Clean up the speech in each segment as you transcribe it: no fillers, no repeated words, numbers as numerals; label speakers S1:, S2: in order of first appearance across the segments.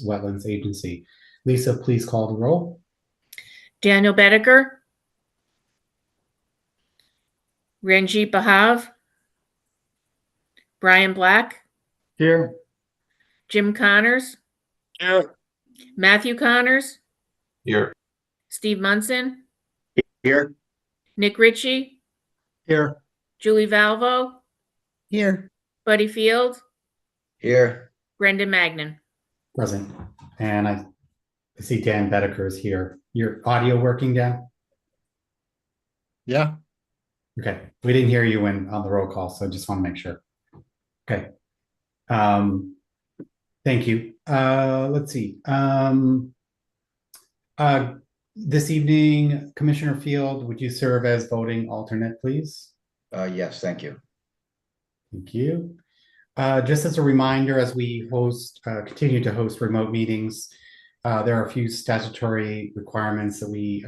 S1: Wetlands Agency. Lisa, please call the roll.
S2: Daniel Bedecker, Ranjit Bahav, Brian Black,
S3: Here.
S2: Jim Connors,
S3: Here.
S2: Matthew Connors,
S3: Here.
S2: Steve Munson,
S3: Here.
S2: Nick Ritchie,
S3: Here.
S2: Julie Valvo,
S4: Here.
S2: Buddy Field,
S3: Here.
S2: Brendan Magnan.
S1: Present. And I see Dan Bedecker is here. Your audio working, Dan?
S3: Yeah.
S1: Okay. We didn't hear you when on the roll call, so I just want to make sure. Okay. Thank you. Let's see. This evening, Commissioner Field, would you serve as voting alternate, please?
S3: Yes, thank you.
S1: Thank you. Just as a reminder, as we continue to host remote meetings, there are a few statutory requirements that we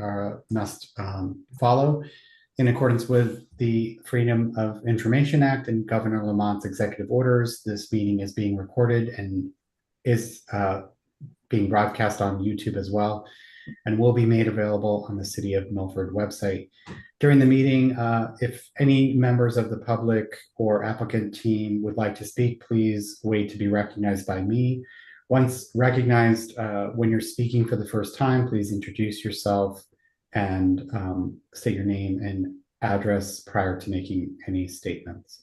S1: must follow. In accordance with the Freedom of Information Act and Governor Lamont's executive orders, this meeting is being recorded and is being broadcast on YouTube as well, and will be made available on the City of Milford website. During the meeting, if any members of the public or applicant team would like to speak, please wait to be recognized by me. Once recognized, when you're speaking for the first time, please introduce yourself and state your name and address prior to making any statements.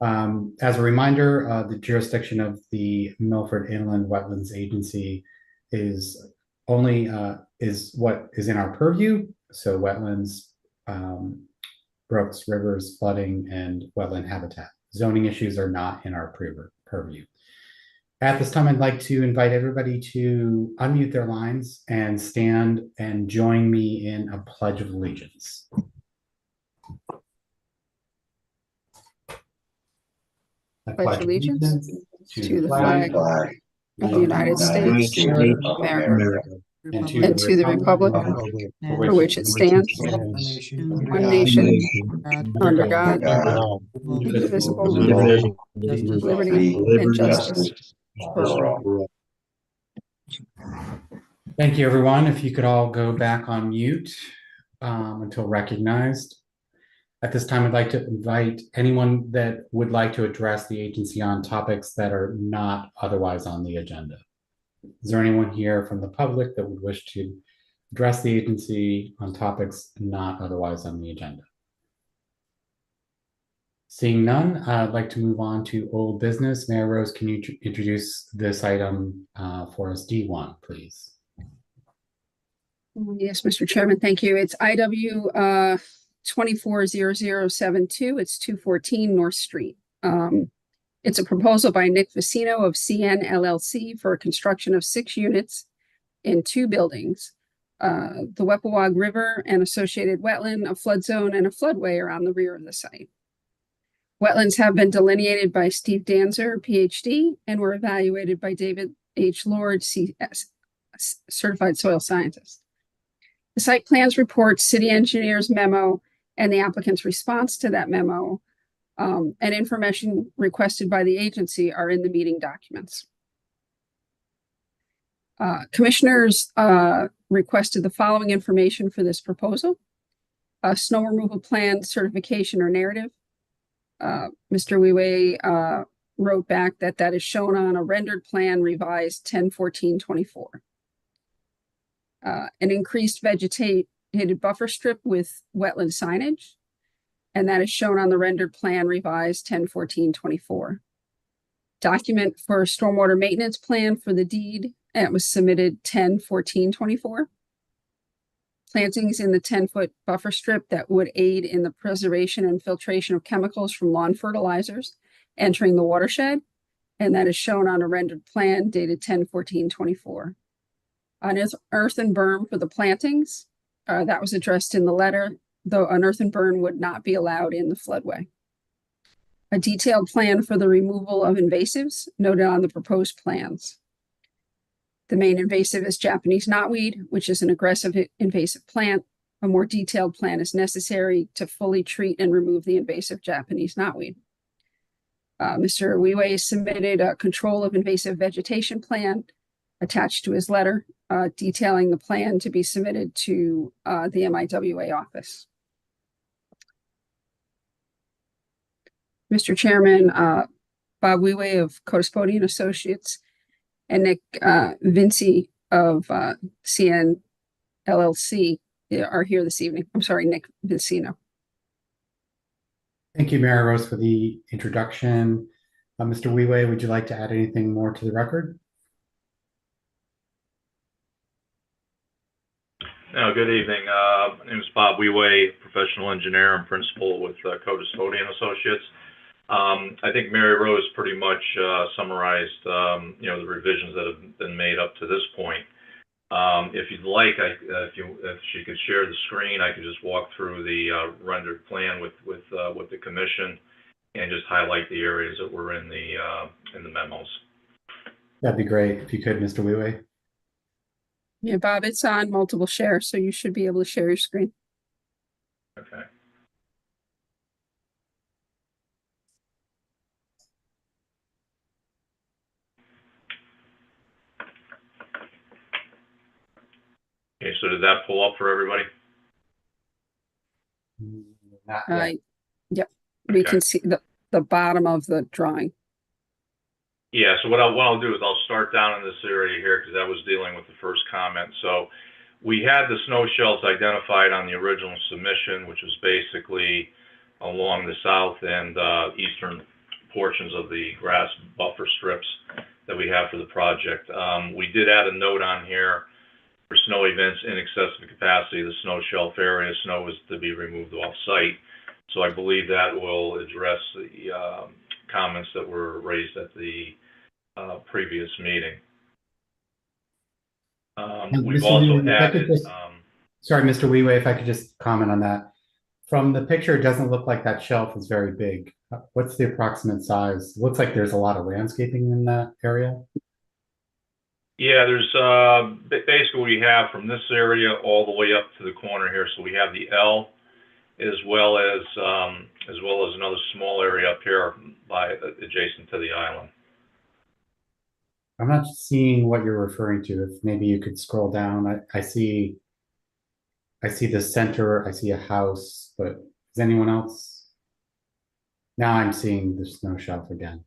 S1: As a reminder, the jurisdiction of the Milford Inland Wetlands Agency is only is what is in our purview. So wetlands, brooks, rivers, flooding, and wetland habitat. Zoning issues are not in our purview. At this time, I'd like to invite everybody to unmute their lines and stand and join me in a pledge of allegiance. I
S4: Pledge allegiance to the flag of the United States of America and to the republic for which it stands, one nation, under God, indivisible, with liberty and justice for all.
S1: Thank you, everyone. If you could all go back on mute until recognized. At this time, I'd like to invite anyone that would like to address the agency on topics that are not otherwise on the agenda. Is there anyone here from the public that would wish to address the agency on topics not otherwise on the agenda? Seeing none, I'd like to move on to old business. Mayor Rose, can you introduce this item for us? D1, please.
S4: Yes, Mr. Chairman, thank you. It's IW 240072. It's 214 North Street. It's a proposal by Nick Vicino of CN LLC for a construction of 6 units in 2 buildings. The Wepawag River and associated wetland, a flood zone, and a floodway are on the rear of the site. Wetlands have been delineated by Steve Danzer, PhD, and were evaluated by David H. Lord, CS, Certified Soil Scientist. The site plans report, city engineer's memo, and the applicant's response to that memo and information requested by the agency are in the meeting documents. Commissioners requested the following information for this proposal: a snow removal plan, certification, or narrative. Mr. Weiwei wrote back that that is shown on a rendered plan revised 10/14/24. An increased vegetated buffer strip with wetland signage, and that is shown on the rendered plan revised 10/14/24. Document for stormwater maintenance plan for the deed, and it was submitted 10/14/24. Plantings in the 10-foot buffer strip that would aid in the preservation and filtration of chemicals from lawn fertilizers entering the watershed, and that is shown on a rendered plan dated 10/14/24. An earthen berm for the plantings, that was addressed in the letter, though an earthen berm would not be allowed in the floodway. A detailed plan for the removal of invasives noted on the proposed plans. The main invasive is Japanese knotweed, which is an aggressive invasive plant. A more detailed plan is necessary to fully treat and remove the invasive Japanese knotweed. Mr. Weiwei submitted a control of invasive vegetation plan attached to his letter, detailing the plan to be submitted to the MIWA office. Mr. Chairman, Bob Weway of Codispodian Associates and Nick Vinci of CN LLC are here this evening. I'm sorry, Nick Vincino.
S1: Thank you, Mary Rose, for the introduction. Mr. Weway, would you like to add anything more to the record?
S5: No, good evening. My name is Bob Weway, professional engineer and principal with Codispodian Associates. I think Mary Rose pretty much summarized, the revisions that have been made up to this point. If you'd like, if she could share the screen, I could just walk through the rendered plan with the commission and just highlight the areas that were in the memos.
S1: That'd be great if you could, Mr. Weway.
S4: Yeah, Bob, it's on multiple share, so you should be able to share your screen.
S5: Okay. Okay, so did that pull up for everybody?
S1: Not yet.
S4: Yep, we
S5: Okay.
S4: can see the bottom of the drawing.
S5: Yeah, so what I'll do is I'll start down in this area here because I was dealing with the first comment. So we had the snow shelves identified on the original submission, which was basically along the south and eastern portions of the grass buffer strips that we have for the project. We did add a note on here for snow events in excess of capacity, the snow shelf area, snow is to be removed off site. So I believe that will address the comments that were raised at the previous meeting. We've
S1: Mr.
S5: also
S1: Weway, if I could
S5: added,
S1: just- Sorry, Mr. Weway, if I could just comment on that. From the picture, it doesn't look like that shelf is very big. What's the approximate size? It looks like there's a lot of landscaping in that area.
S5: yeah, there's basically we have from this area all the way up to the corner here. So we have the L as well as another small area up here adjacent to the island.
S1: I'm not seeing what you're referring to. If maybe you could scroll down, I see the center, I see a house, but is anyone else? Now I'm seeing the snow shelf again.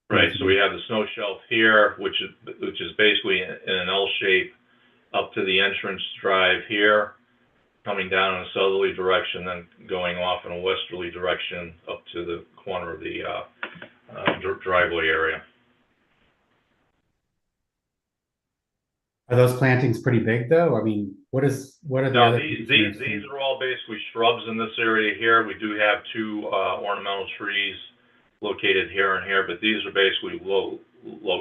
S5: Right, so we have the snow shelf here, which is basically in an L shape up to the entrance drive here, coming down in a southerly direction, then going off in a westerly direction up to the corner of the driveway area.
S1: Are those plantings pretty big though? I mean, what are the
S5: No,
S1: other?
S5: these are all basically shrubs in this area here. We do have two ornamental trees located here and here, but these are basically low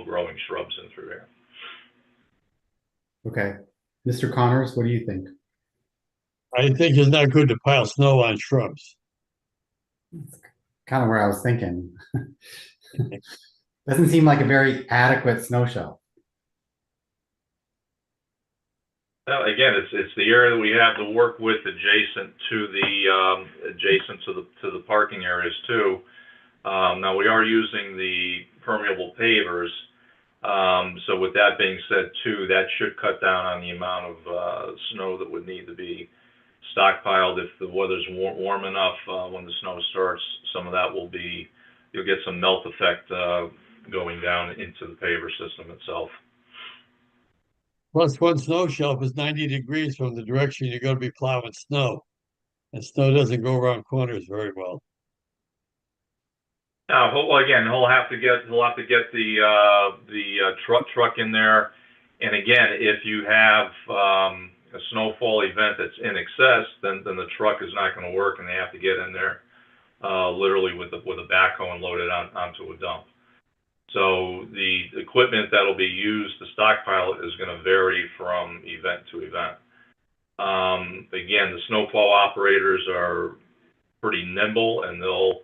S5: growing shrubs in through here.
S1: Okay. Mr. Connors, what do you think?
S6: I think it's not good to pile snow on shrubs.
S1: Kind of where I was thinking. Doesn't seem like a very adequate snow shelf.
S5: Well, again, it's the area that we have to work with adjacent to the parking areas too. Now we are using the permeable pavers. So with that being said too, that should cut down on the amount of snow that would need to be stockpiled. If the weather's warm enough when the snow starts, some of that will be, you'll get some melt effect going down into the paver system itself.
S6: Plus, one snow shelf is 90 degrees from the direction you're going to be plowing snow. And snow doesn't go around corners very well.
S5: Now, again, he'll have to get the truck in there. And again, if you have a snowfall event that's in excess, then the truck is not going to work, and they have to get in there literally with a backhoe and load it onto a dump. So the equipment that'll be used to stockpile it is going to vary from event to event. Again, the snowplow operators are pretty nimble, and they'll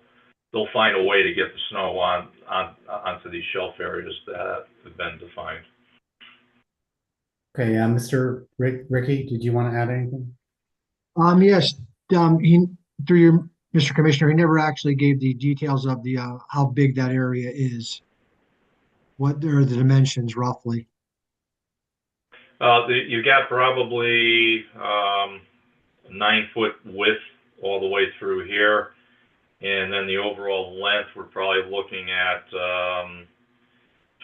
S5: find a way to get the snow onto these shelf areas that have been defined.
S1: Okay, Mr. Ricky, did you want to add anything?
S7: Yes, through your, Mr. Commissioner, he never actually gave the details of the how big that area is. What are the dimensions roughly?
S5: You got probably 9-foot width all the way through here. And then the overall length, we're probably looking at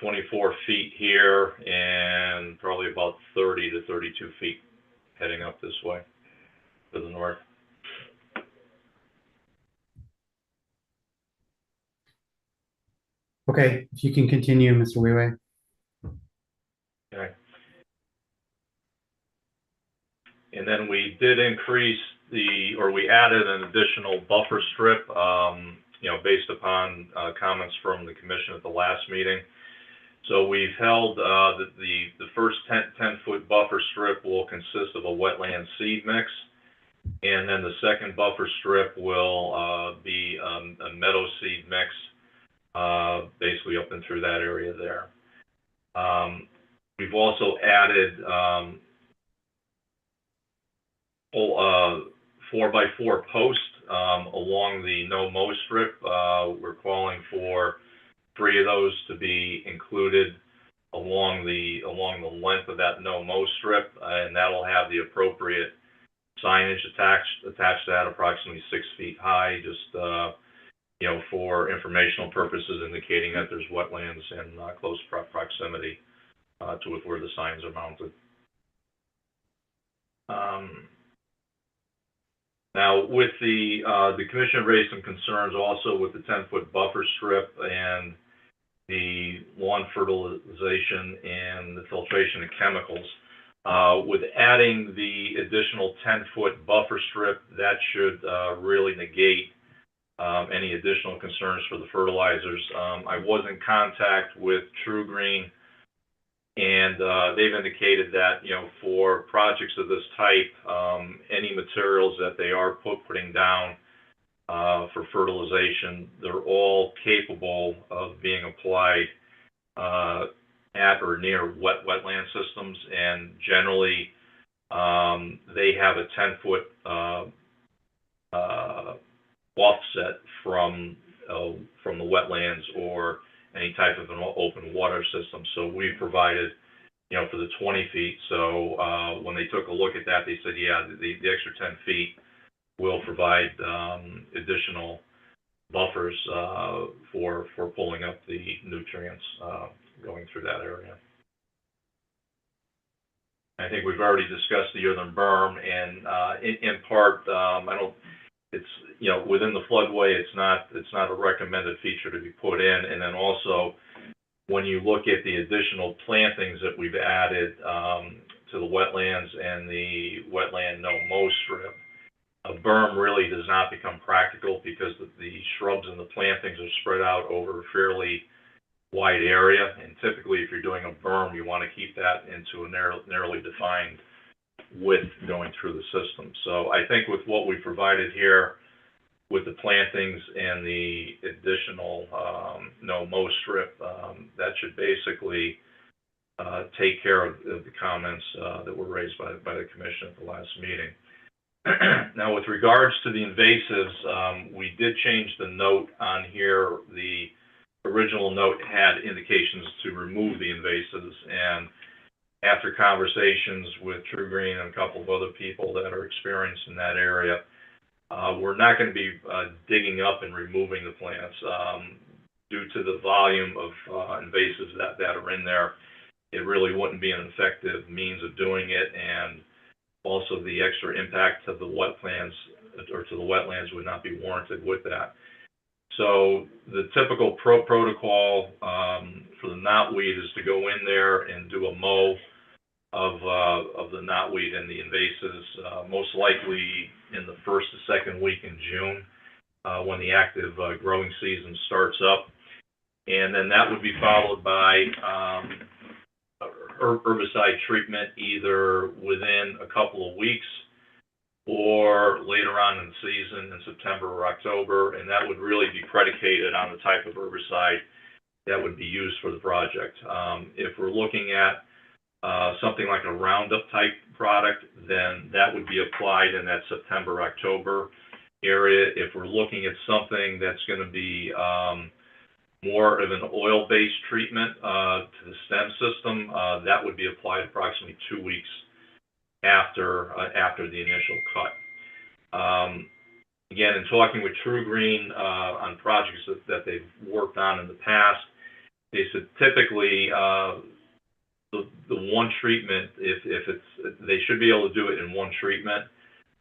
S5: 24 feet here and probably about 30 to 32 feet heading up this way to the north.
S1: Okay, if you can continue, Mr. Weiwei.
S5: Okay. And then we did increase we added an additional buffer strip, based upon comments from the commission at the last meeting. So we've held the first 10-foot buffer strip will consist of a wetland seed mix. And then the second buffer strip will be a meadow seed mix, basically up and through that area there. We've also added 4x4 posts along the no-mow strip. We're calling for 3 of those to be included along the length of that no-mow strip, and that'll have the appropriate signage attached to that, approximately 6 feet high, just for informational purposes, indicating that there's wetlands in close proximity to where the signs are mounted. Now, with the commission raised some concerns also with the 10-foot buffer strip and the lawn fertilization and the filtration of chemicals. With adding the additional 10-foot buffer strip, that should really negate any additional concerns for the fertilizers. I was in contact with True Green, and they've indicated that, for projects of this type, any materials that they are putting down for fertilization, they're all capable of being applied at or near wetland systems, and generally they have a 10-foot offset from the wetlands or any type of an open water system. So we provided, for the 20 feet. So when they took a look at that, they said, yeah, the extra 10 feet will provide additional buffers for pulling up the nutrients going through that area. I think we've already discussed the earthen berm, and in part, it's within the floodway, it's not a recommended feature to be put in. And then also, when you look at the additional plantings that we've added to the wetlands and the wetland no-mow strip, a berm really does not become practical because the shrubs and the plantings are spread out over a fairly wide area. And typically, if you're doing a berm, you want to keep that into a narrowly defined width going through the system. So I think with what we provided here, with the plantings and the additional no-mow strip, that should basically take care of the comments that were raised by the commission at the last meeting. Now, with regards to the invasives, we did change the note on here. The original note had indications to remove the invasives, and after conversations with True Green and a couple of other people that are experienced in that area, we're not going to be digging up and removing the plants due to the volume of invasives that are in there. It really wouldn't be an effective means of doing it, and also the extra impact to the wetlands would not be warranted with that. So the typical protocol for the knotweed is to go in there and do a mow of the knotweed and the invasives, most likely in the first to second week in June, when the active growing season starts up. And then that would be followed by herbicide treatment either within a couple of weeks or later on in the season in September or October, and that would really be predicated on the type of herbicide that would be used for the project. If we're looking at something like a Roundup type product, then that would be applied in that September-October area. If we're looking at something that's going to be more of an oil-based treatment to the stem system. That would be applied approximately 2 weeks after the initial cut. Again, in talking with True Green on projects that they've worked on in the past, they said typically the one treatment, if it's, they should be able to do it in one treatment.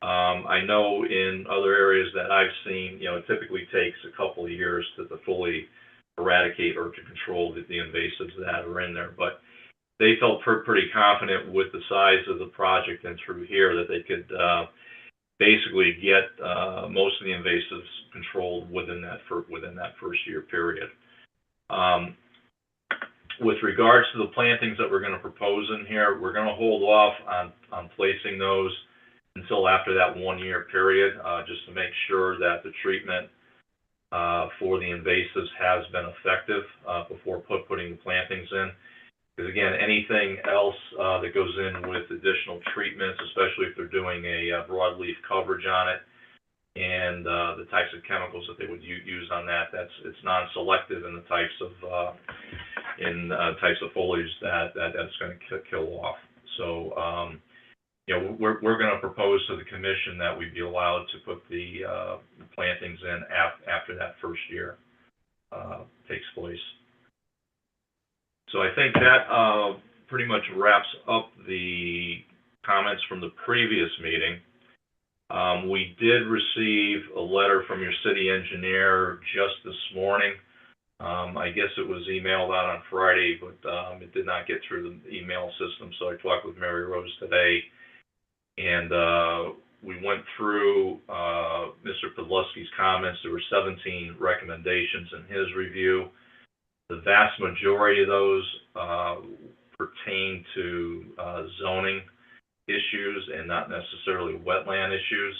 S5: I know in other areas that I've seen, you know, it typically takes a couple of years to fully eradicate or to control the invasives that are in there. But they felt pretty confident with the size of the project and through here that they could basically get most of the invasives controlled within that first year period. With regards to the plantings that we're going to propose in here, we're going to hold off on placing those until after that 1 year period, just to make sure that the treatment for the invasives has been effective before putting the plantings in. Because again, anything else that goes in with additional treatments, especially if they're doing a broadleaf coverage on it, and the types of chemicals that they would use on that, it's non-selective in the types of foliage that's going to kill off. So you know, we're going to propose to the commission that we be allowed to put the plantings in after that first year takes place. So I think that pretty much wraps up the comments from the previous meeting. We did receive a letter from your city engineer just this morning. I guess it was emailed out on Friday, but it did not get through the email system. So I talked with Mary Rose today, and we went through Mr. Podolsky's comments. There were 17 recommendations in his review. The vast majority of those pertain to zoning issues and not necessarily wetland issues.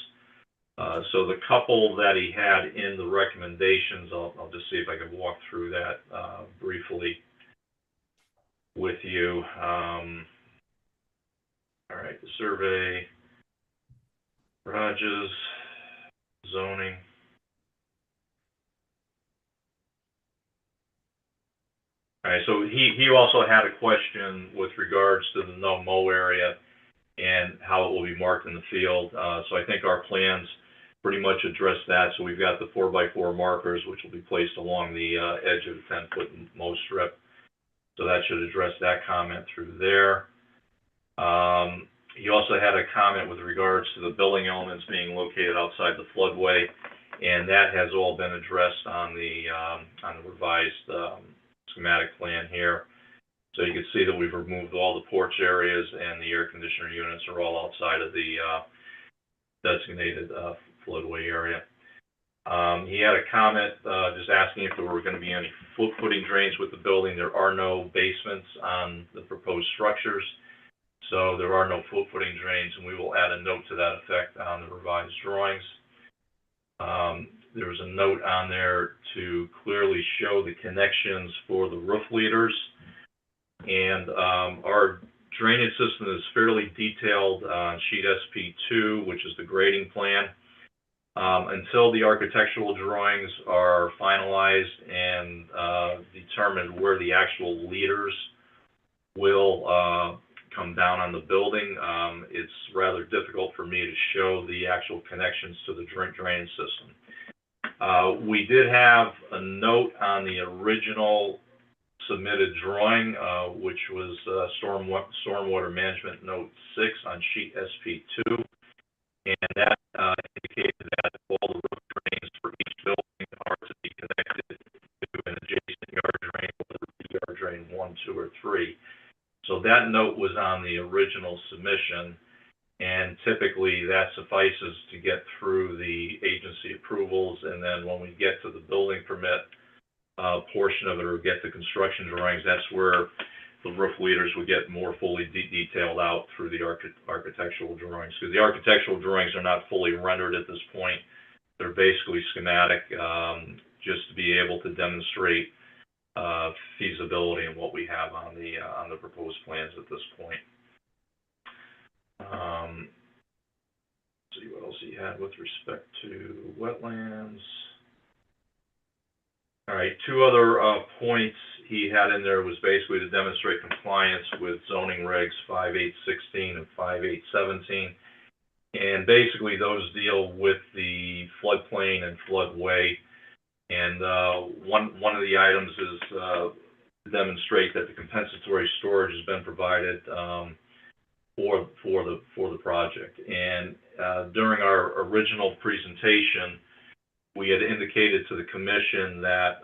S5: So the couple that he had in the recommendations, I'll just see if I can walk through that briefly with you. All right, the survey, garages, zoning. All right, so he also had a question with regards to the no-mow area and how it will be marked in the field. So I think our plans pretty much address that. So we've got the 4x4 markers, which will be placed along the edge of the 10-foot mow strip. So that should address that comment through there. He also had a comment with regards to the building elements being located outside the floodway, and that has all been addressed on the revised schematic plan here. So you can see that we've removed all the porch areas, and the air conditioner units are all outside of the designated floodway area. He had a comment just asking if there were going to be any footing drains with the building. There are no basements on the proposed structures, so there are no footing drains, and we will add a note to that effect on the revised drawings. There was a note on there to clearly show the connections for the roof leaders, and our drainage system is fairly detailed on sheet SP2, which is the grading plan. Until the architectural drawings are finalized and determined where the actual leaders will come down on the building, it's rather difficult for me to show the actual connections to the drainage system. We did have a note on the original submitted drawing, which was stormwater management note 6 on sheet SP2, and that indicated that all the roof drains for each building are to be connected to an adjacent yard drain, whether it be yard drain 1, 2, or 3. So that note was on the original submission, and typically that suffices to get through the agency approvals, and then when we get to the building permit portion of it, or get the construction drawings, that's where the roof leaders would get more fully detailed out through the architectural drawings. Because the architectural drawings are not fully rendered at this point. They're basically schematic, just to be able to demonstrate feasibility in what we have on the proposed plans at this point. Let's see what else he had with respect to wetlands. All right, two other points he had in there was basically to demonstrate compliance with zoning regs 5816 and 5817. And basically those deal with the floodplain and floodway. And one of the items is to demonstrate that the compensatory storage has been provided for the project. And during our original presentation, we had indicated to the commission that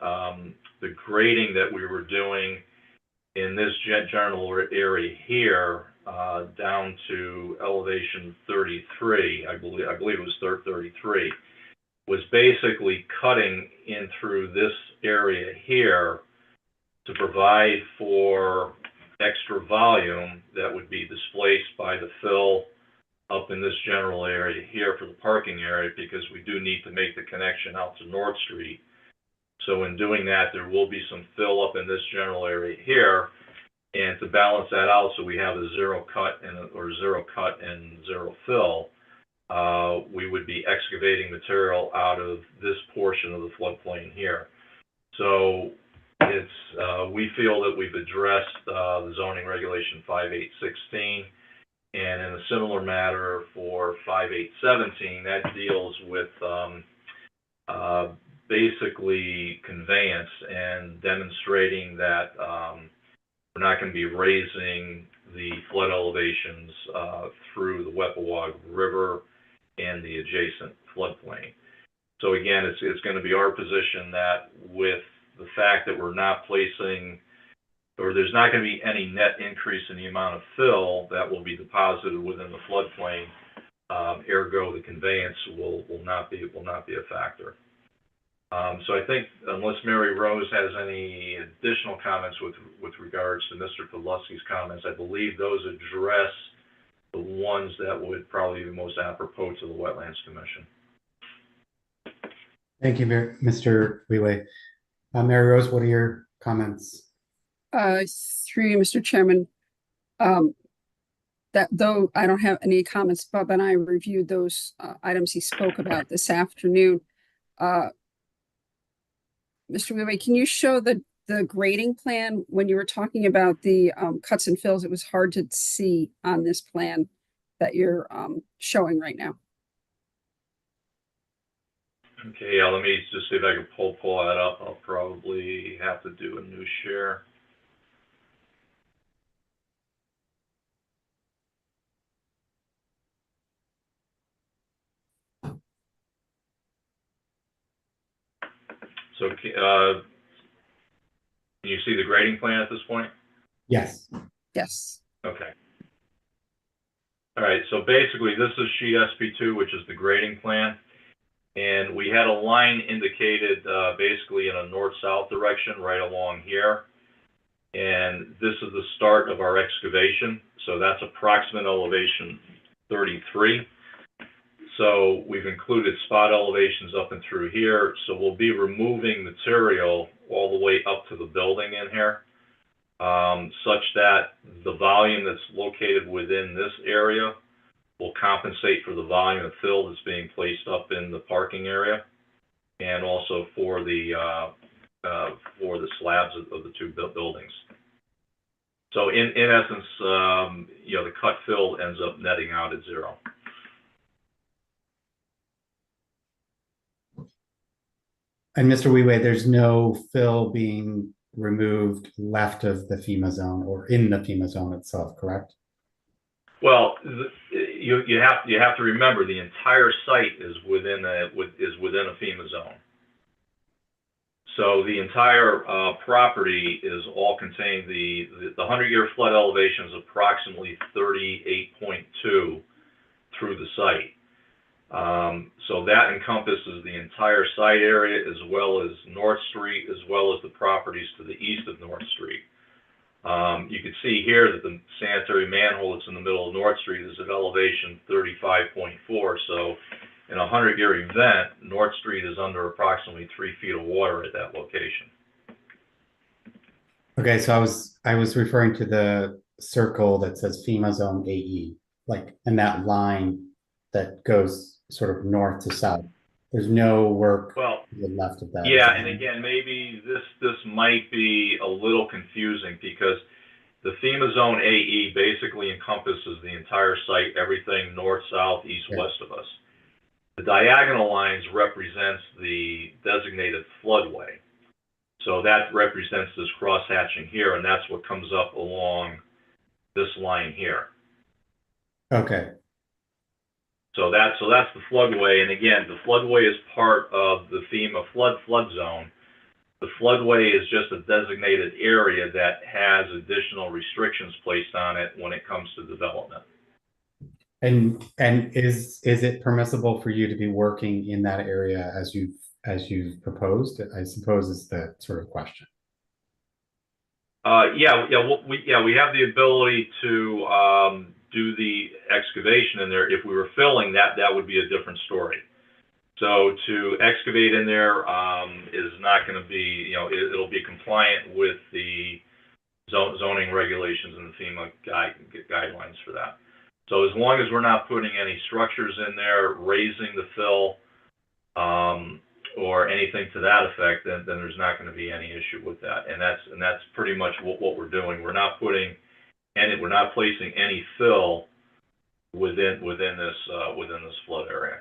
S5: the grading that we were doing in this general area here down to elevation 33, I believe it was 33, was basically cutting in through this area here to provide for extra volume that would be displaced by the fill up in this general area here for the parking area, because we do need to make the connection out to North Street. So in doing that, there will be some fill up in this general area here, and to balance that out, so we have a zero cut and zero fill, we would be excavating material out of this portion of the floodplain here. So it's we feel that we've addressed the zoning regulation 5816. And in a similar matter for 5817, that deals with basically conveyance and demonstrating that we're not going to be raising the flood elevations through the Weppawag River and the adjacent floodplain. So again, it's going to be our position that with the fact that we're not placing, or there's not going to be any net increase in the amount of fill that will be deposited within the floodplain, ergo the conveyance will not be a factor. So I think unless Mary Rose has any additional comments with regards to Mr. Podolsky's comments, I believe those address the ones that would probably be most apropos to the Wetlands Commission.
S1: Thank you, Mr. Wheeler. Mary Rose, what are your comments?
S4: Through you, Mr. Chairman, that though I don't have any comments, Bob and I reviewed those items he spoke about this afternoon. Mr. Wheeler, can you show the grading plan? When you were talking about the cuts and fills, it was hard to see on this plan that you're showing right now.
S5: Okay, yeah, let me just see if I can pull that up. I'll probably have to do a new share. So can you see the grading plan at this point?
S1: Yes.
S4: Yes.
S5: Okay. All right, so basically this is sheet SP2, which is the grading plan. And we had a line indicated basically in a north-south direction right along here. And this is the start of our excavation. So that's approximate elevation 33. So we've included spot elevations up and through here. So we'll be removing material all the way up to the building in here, such that the volume that's located within this area will compensate for the volume of fill that's being placed up in the parking area, and also for the slabs of the two buildings. So in essence, you know, the cut fill ends up netting out at zero.
S1: And Mr. Wheeler, there's no fill being removed left of the FEMA zone or in the FEMA zone itself, correct?
S5: Well, you have to remember the entire site is within a FEMA zone. So the entire property is all contained. The 100-year flood elevation is approximately 38.2 through the site. So that encompasses the entire site area, as well as North Street, as well as the properties to the east of North Street. You can see here that the sanitary manhole that's in the middle of North Street is at elevation 35.4. So in a 100-year event, North Street is under approximately 3 feet of water at that location.
S1: Okay, so I was referring to the circle that says FEMA zone AE, like, and that line that goes sort of north to south. There's no work
S5: Well,
S1: to the left of that.
S5: yeah, and again, maybe this might be a little confusing because the FEMA Zone AE basically encompasses the entire site, everything north, south, east,
S1: Yeah.
S5: west of us. The diagonal lines represents the designated floodway. So that represents this cross-hatching here, and that's what comes up along this line here.
S1: Okay,
S5: So that's the floodway, and again, the floodway is part of the FEMA flood zone. The floodway is just a designated area that has additional restrictions placed on it when it comes to development.
S1: and is it permissible for you to be working in that area as you've proposed? I suppose is the sort of question.
S5: We have the ability to do the excavation in there. If we were filling that, that would be a different story. So to excavate in there is not going to be, it'll be compliant with the zoning regulations and the FEMA guidelines for that. So as long as we're not putting any structures in there, raising the fill, or anything to that effect, then there's not going to be any issue with that. And that's pretty much what we're doing. We're not placing any fill within this flood area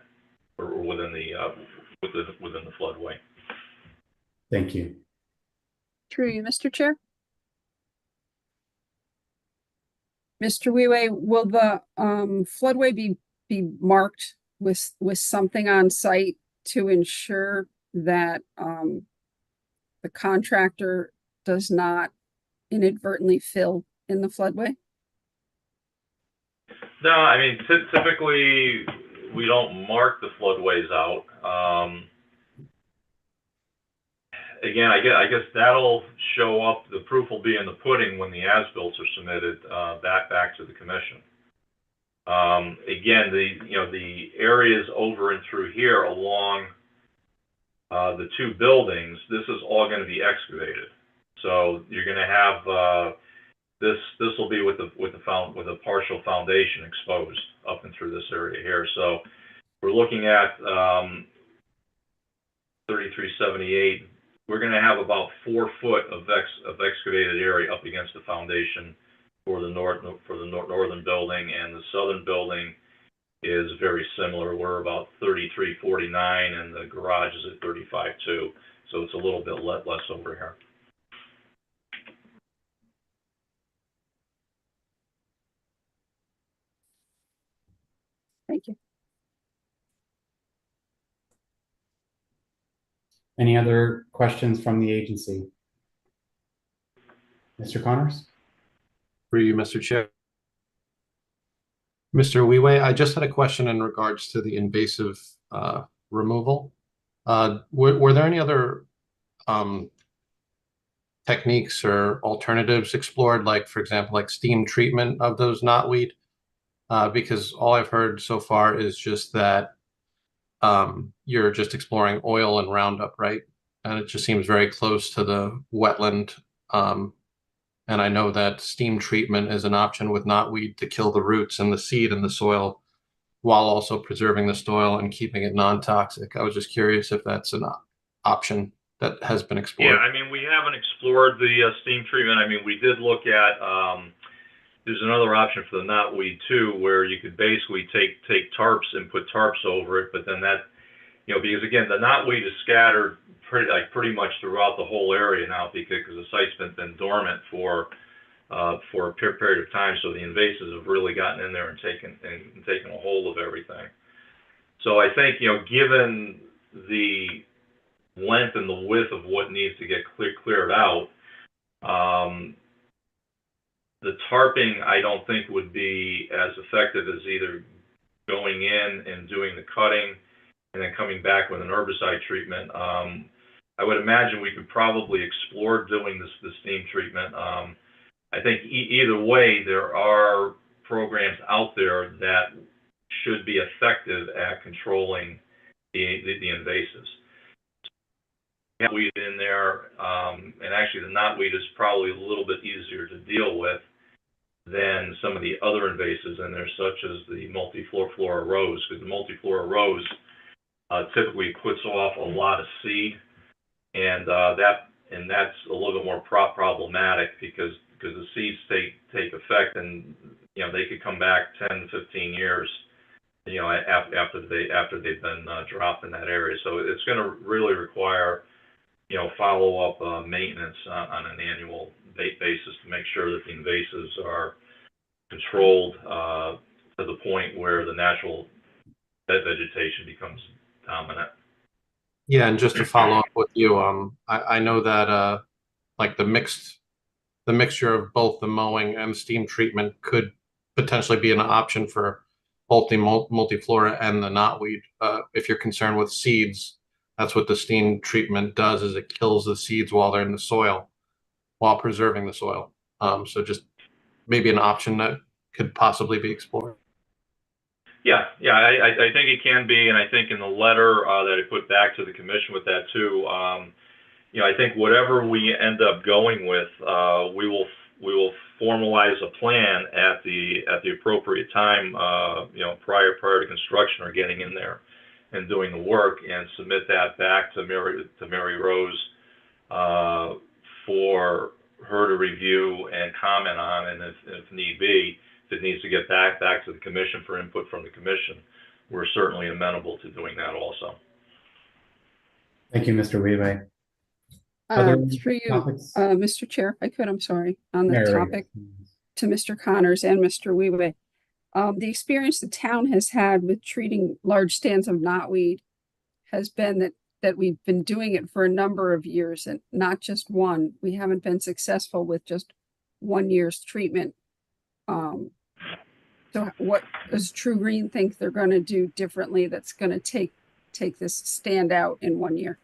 S5: or within the floodway.
S1: Thank you.
S4: Through you, Mr. Chair. Mr. Weiwei, will the floodway be marked with something on site to ensure that the contractor does not inadvertently fill in the floodway?
S5: No, I mean, typically we don't mark the floodways out. Again, I guess that'll show up. The proof will be in the pudding when the as-bills are submitted back to the commission. Again, the areas over and through here along the two buildings, this is all going to be excavated. So you're going to have this will be with a partial foundation exposed up and through this area here. So we're looking at 3378. We're going to have about 4 foot of excavated area up against the foundation for the northern building, and the southern building is very similar. We're about 3349, and the garage is at 35.2, so it's a little bit less over here.
S4: Thank you.
S1: Any other questions from the agency? Mr. Connors?
S8: For you, Mr. Chair. Mr. Weiwei, I just had a question in regards to the invasive removal. Were there any other techniques or alternatives explored, like, for example, like steam treatment of those knotweed? Because all I've heard so far is just that you're just exploring oil and Roundup, right? And it just seems very close to the wetland. And I know that steam treatment is an option with knotweed to kill the roots and the seed in the soil while also preserving the soil and keeping it non-toxic. I was just curious if that's an option that has been explored.
S5: Yeah, I mean, we haven't explored the steam treatment. I mean, we did look at, there's another option for the knotweed too, where you could basically take tarps and put tarps over it, but then that, because again, the knotweed is scattered pretty much throughout the whole area now because the site's been dormant for a period of time, so the invasives have really gotten in there and taken a hold of everything. So I think, given the length and the width of what needs to get cleared out, the tarping I don't think would be as effective as either going in and doing the cutting and then coming back with an herbicide treatment. I would imagine we could probably explore doing the steam treatment. I think either way, there are programs out there that should be effective at controlling the invasives. Weed in there, and actually the knotweed is probably a little bit easier to deal with than some of the other invasives in there, such as the multiflora rose, because the multiflora rose typically puts off a lot of seed, and that's a little bit more problematic because the seeds take effect, and they could come back 10, 15 years, after they've been dropped in that area. So it's going to really require follow-up maintenance on an annual basis to make sure that the invasives are controlled to the point where the natural vegetation becomes dominant.
S8: Yeah, and just to follow up with you, I know that like the mixture of both the mowing and steam treatment could potentially be an option for both the multiflora and the knotweed. If you're concerned with seeds, that's what the steam treatment does, is it kills the seeds while they're in the soil, while preserving the soil. So just maybe an option that could possibly be explored.
S5: Yeah, I think it can be, and I think in the letter that I put back to the commission with that too, I think whatever we end up going with, we will formalize a plan at the appropriate time, prior to construction or getting in there and doing the work, and submit that back to Mary Rose for her to review and comment on, and if need be, if it needs to get back to the commission for input from the commission, we're certainly amenable to doing that also.
S1: Thank you, Mr. Weavay. Other
S4: Through you,
S1: topics?
S4: Mr. Chair, if I could, I'm sorry, on the
S1: Mary
S4: topic
S1: Rose.
S4: to Mr. Connors and Mr. Weavay. The experience the town has had with treating large stands of knotweed has been that we've been doing it for a number of years, and not just one. We haven't been successful with just 1 year's treatment. So what does True Green think they're going to do differently that's going to take this stand out in 1 year?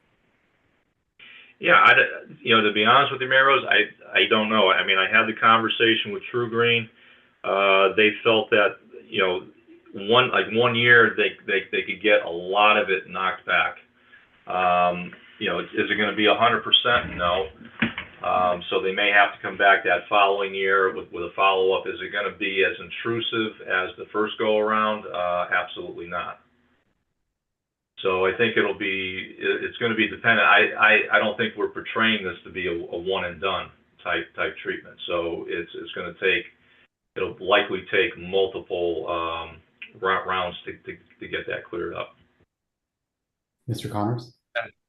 S5: Yeah, to be honest with you, Mary Rose, I don't know. I mean, I had the conversation with True Green. They felt that 1 year they could get a lot of it knocked back. Is it going to be 100%? No. So they may have to come back that following year with a follow-up. Is it going to be as intrusive as the first go around? Absolutely not. So I think it's going to be dependent. I don't think we're portraying this to be a one and done type treatment. So it'll likely take multiple rounds to get that cleared up.
S1: Mr. Connors?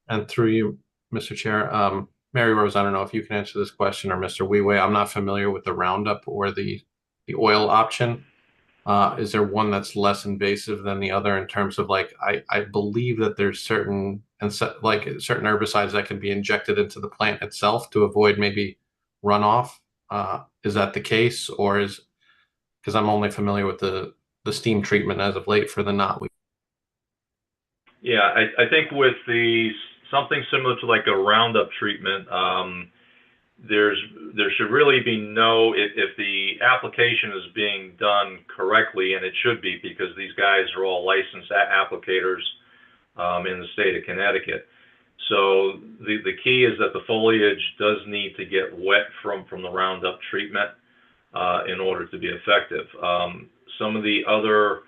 S8: And through you, Mr. Chair, Mary Rose, I don't know if you can answer this question, or Mr. Weeway. I'm not familiar with the Roundup or the oil option. Is there one that's less invasive than the other in terms of, like, I believe that there's certain herbicides that can be injected into the plant itself to avoid maybe runoff. Is that the case, or because I'm only familiar with the steam treatment as of late for the knotweed?
S5: Yeah, I think with something similar to like a Roundup treatment, there should really be if the application is being done correctly, and it should be, because these guys are all licensed applicators in the state of Connecticut. So the key is that the foliage does need to get wet from the Roundup treatment in order to be effective. Some of the other,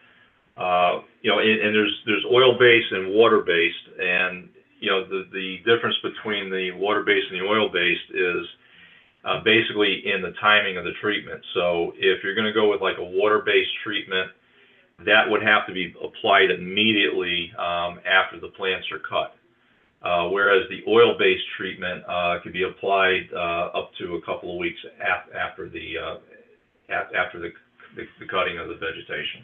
S5: and there's oil-based and water-based, and the difference between the water-based and the oil-based is basically in the timing of the treatment. So if you're going to go with like a water-based treatment, that would have to be applied immediately after the plants are cut. Whereas the oil-based treatment could be applied up to a couple of weeks after the cutting of the vegetation.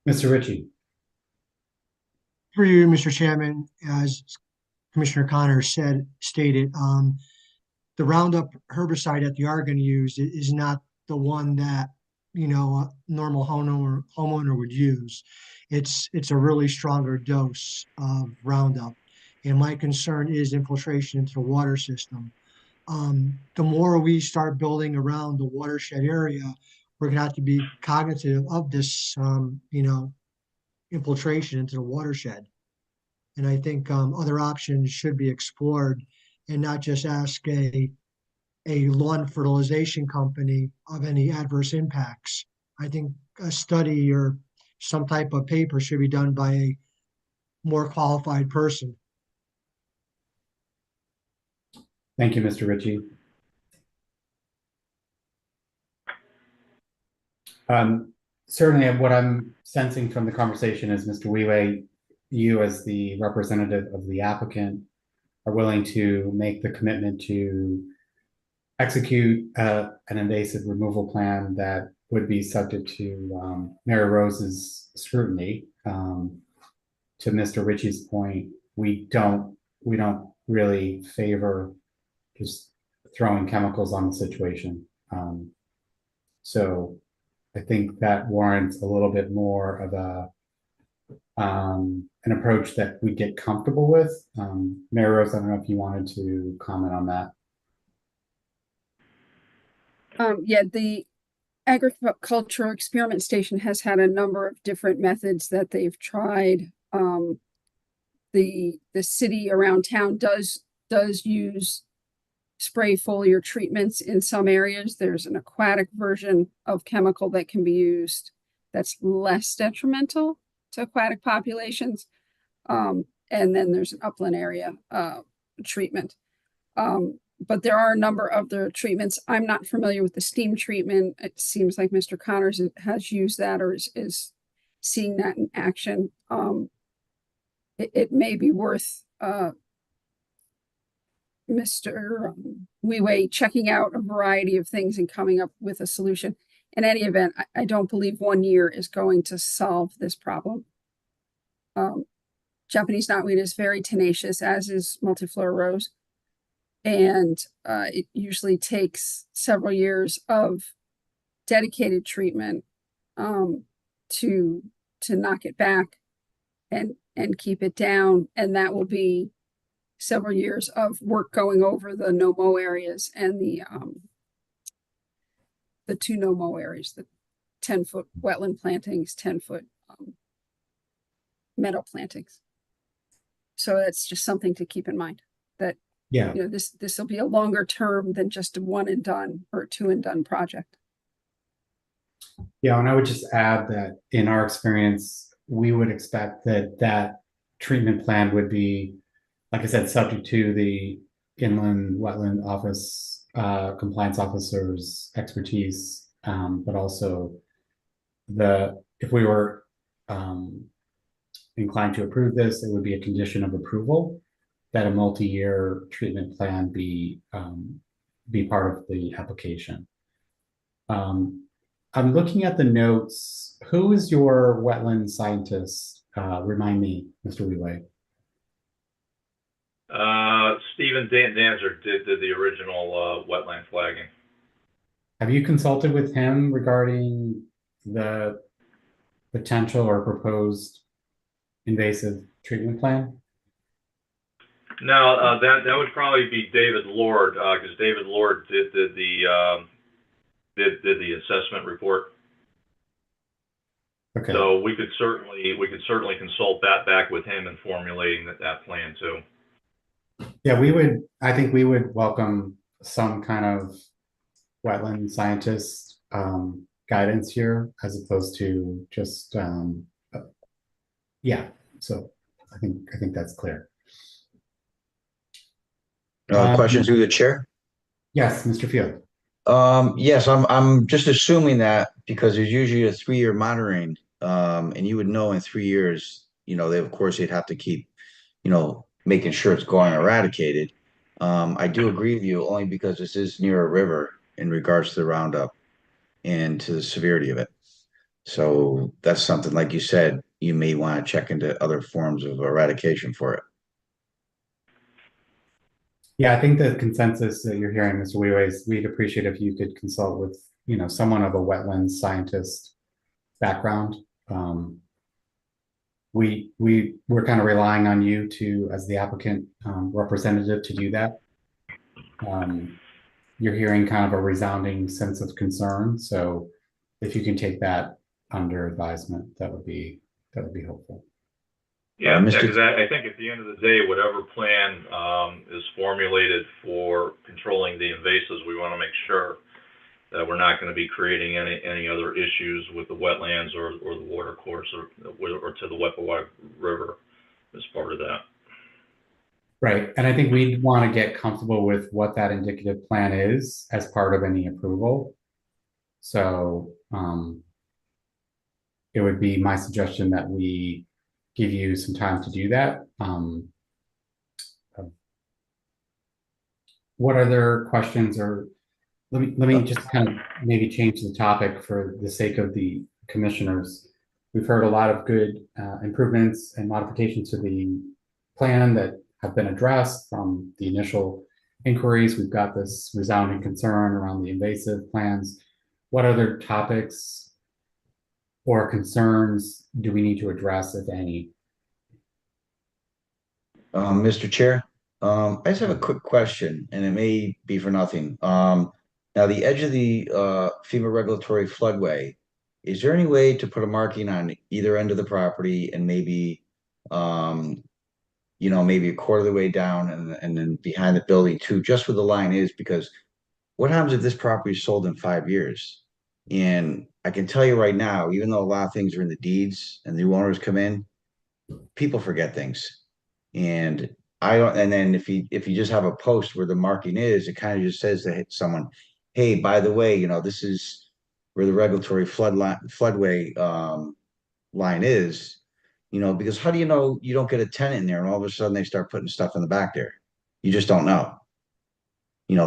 S1: Mr. Ritchie?
S7: For you, Mr. Chairman, as Commissioner Connors stated, the Roundup herbicide that they are going to use is not the one that a normal homeowner would use. It's a really stronger dose of Roundup, and my concern is infiltration into the water system. The more we start building around the watershed area, we're going to have to be cognitive of this, infiltration into the watershed. And I think other options should be explored, and not just ask a lawn fertilization company of any adverse impacts. I think a study or some type of paper should be done by a more qualified person.
S1: Thank you, Mr. Ritchie. Certainly what I'm sensing from the conversation is, Mr. Wheeley, you as the representative of the applicant are willing to make the commitment to execute an invasive removal plan that would be subject to Mary Rose's scrutiny. To Mr. Ritchie's point, we don't really favor just throwing chemicals on the situation. So I think that warrants a little bit more of an approach that we get comfortable with. Mary Rose, I don't know if you wanted to comment on that.
S4: Yeah, the agricultural experiment station has had a number of different methods that they've tried. The city around town does use spray foliar treatments in some areas. There's an aquatic version of chemical that can be used that's less detrimental to aquatic populations. And then there's an upland area treatment. But there are a number of other treatments. I'm not familiar with the steam treatment. It seems like Mr. Connors has used that or is seeing that in action. It may be worth Mr. Wee checking out a variety of things and coming up with a solution. In any event, I don't believe 1 year is going to solve this problem. Japanese knotweed is very tenacious, as is multiflora rose. And it usually takes several years of dedicated treatment to knock it back and keep it down. And that will be several years of work going over the no-mow areas and the 2 no-mow areas, the 10-foot wetland plantings, 10-foot meadow plantings. So that's just something to keep in mind, that
S1: Yeah,
S4: this will be a longer term than just a 1 and done or 2 and done project.
S1: yeah, and I would just add that in our experience, we would expect that treatment plan would be, like I said, subject to the inland wetland office compliance officer's expertise, but also if we were inclined to approve this, it would be a condition of approval that a multi-year treatment plan be part of the application. I'm looking at the notes. Who is your wetland scientist? Remind me, Mr. Wheeley.
S5: Stephen Danzer did the original wetland flagging.
S1: Have you consulted with him regarding the potential or proposed invasive treatment plan?
S5: No, that would probably be David Lord, because David Lord did the assessment report.
S1: Okay.
S5: So we could certainly consult that back with him in formulating that plan too.
S1: Yeah, I think we would welcome some kind of wetland scientist guidance here, as opposed to just yeah. So I think that's clear.
S3: Questions through the chair?
S1: Yes, Mr. Field.
S3: Yes, I'm just assuming that because there's usually a 3-year monitoring, and you would know in 3 years, they'd have to keep, making sure it's going eradicated. I do agree with you only because this is near a river in regards to the Roundup and to the severity of it. So that's something, like you said, you may want to check into other forms of eradication for it.
S1: Yeah, I think the consensus that you're hearing, Mr. Wheeley, is we'd appreciate if you could consult with, someone of a wetland scientist background. We're kind of relying on you as the applicant representative to do that. You're hearing kind of a resounding sense of concern. So if you can take that under advisement, that would be helpful.
S5: Yeah, because I think at the end of the day, whatever plan is formulated for controlling the invasives, we want to make sure that we're not going to be creating any other issues with the wetlands or the water course or to the Wetland River as part of that.
S1: Right, and I think we'd want to get comfortable with what that indicative plan is as part of any approval. So it would be my suggestion that we give you some time to do that. What other questions, or let me just kind of maybe change the topic for the sake of the commissioners. We've heard a lot of good improvements and modifications to the plan that have been addressed from the initial inquiries. We've got this resounding concern around the invasive plans. What other topics or concerns do we need to address, if any?
S3: Mr. Chair, I just have a quick question, and it may be for nothing. Now the edge of the FEMA regulatory floodway, is there any way to put a marking on either end of the property and maybe, maybe a quarter of the way down and then behind the building too, just where the line is? Because what happens if this property is sold in 5 years? And I can tell you right now, even though a lot of things are in the deeds and new owners come in, people forget things. And I don't, and then if you just have a post where the marking is, it kind of just says to someone, hey, by the way, this is where the regulatory floodway line is, because how do you know you don't get a tenant in there and all of a sudden they start putting stuff in the back there? You just don't know.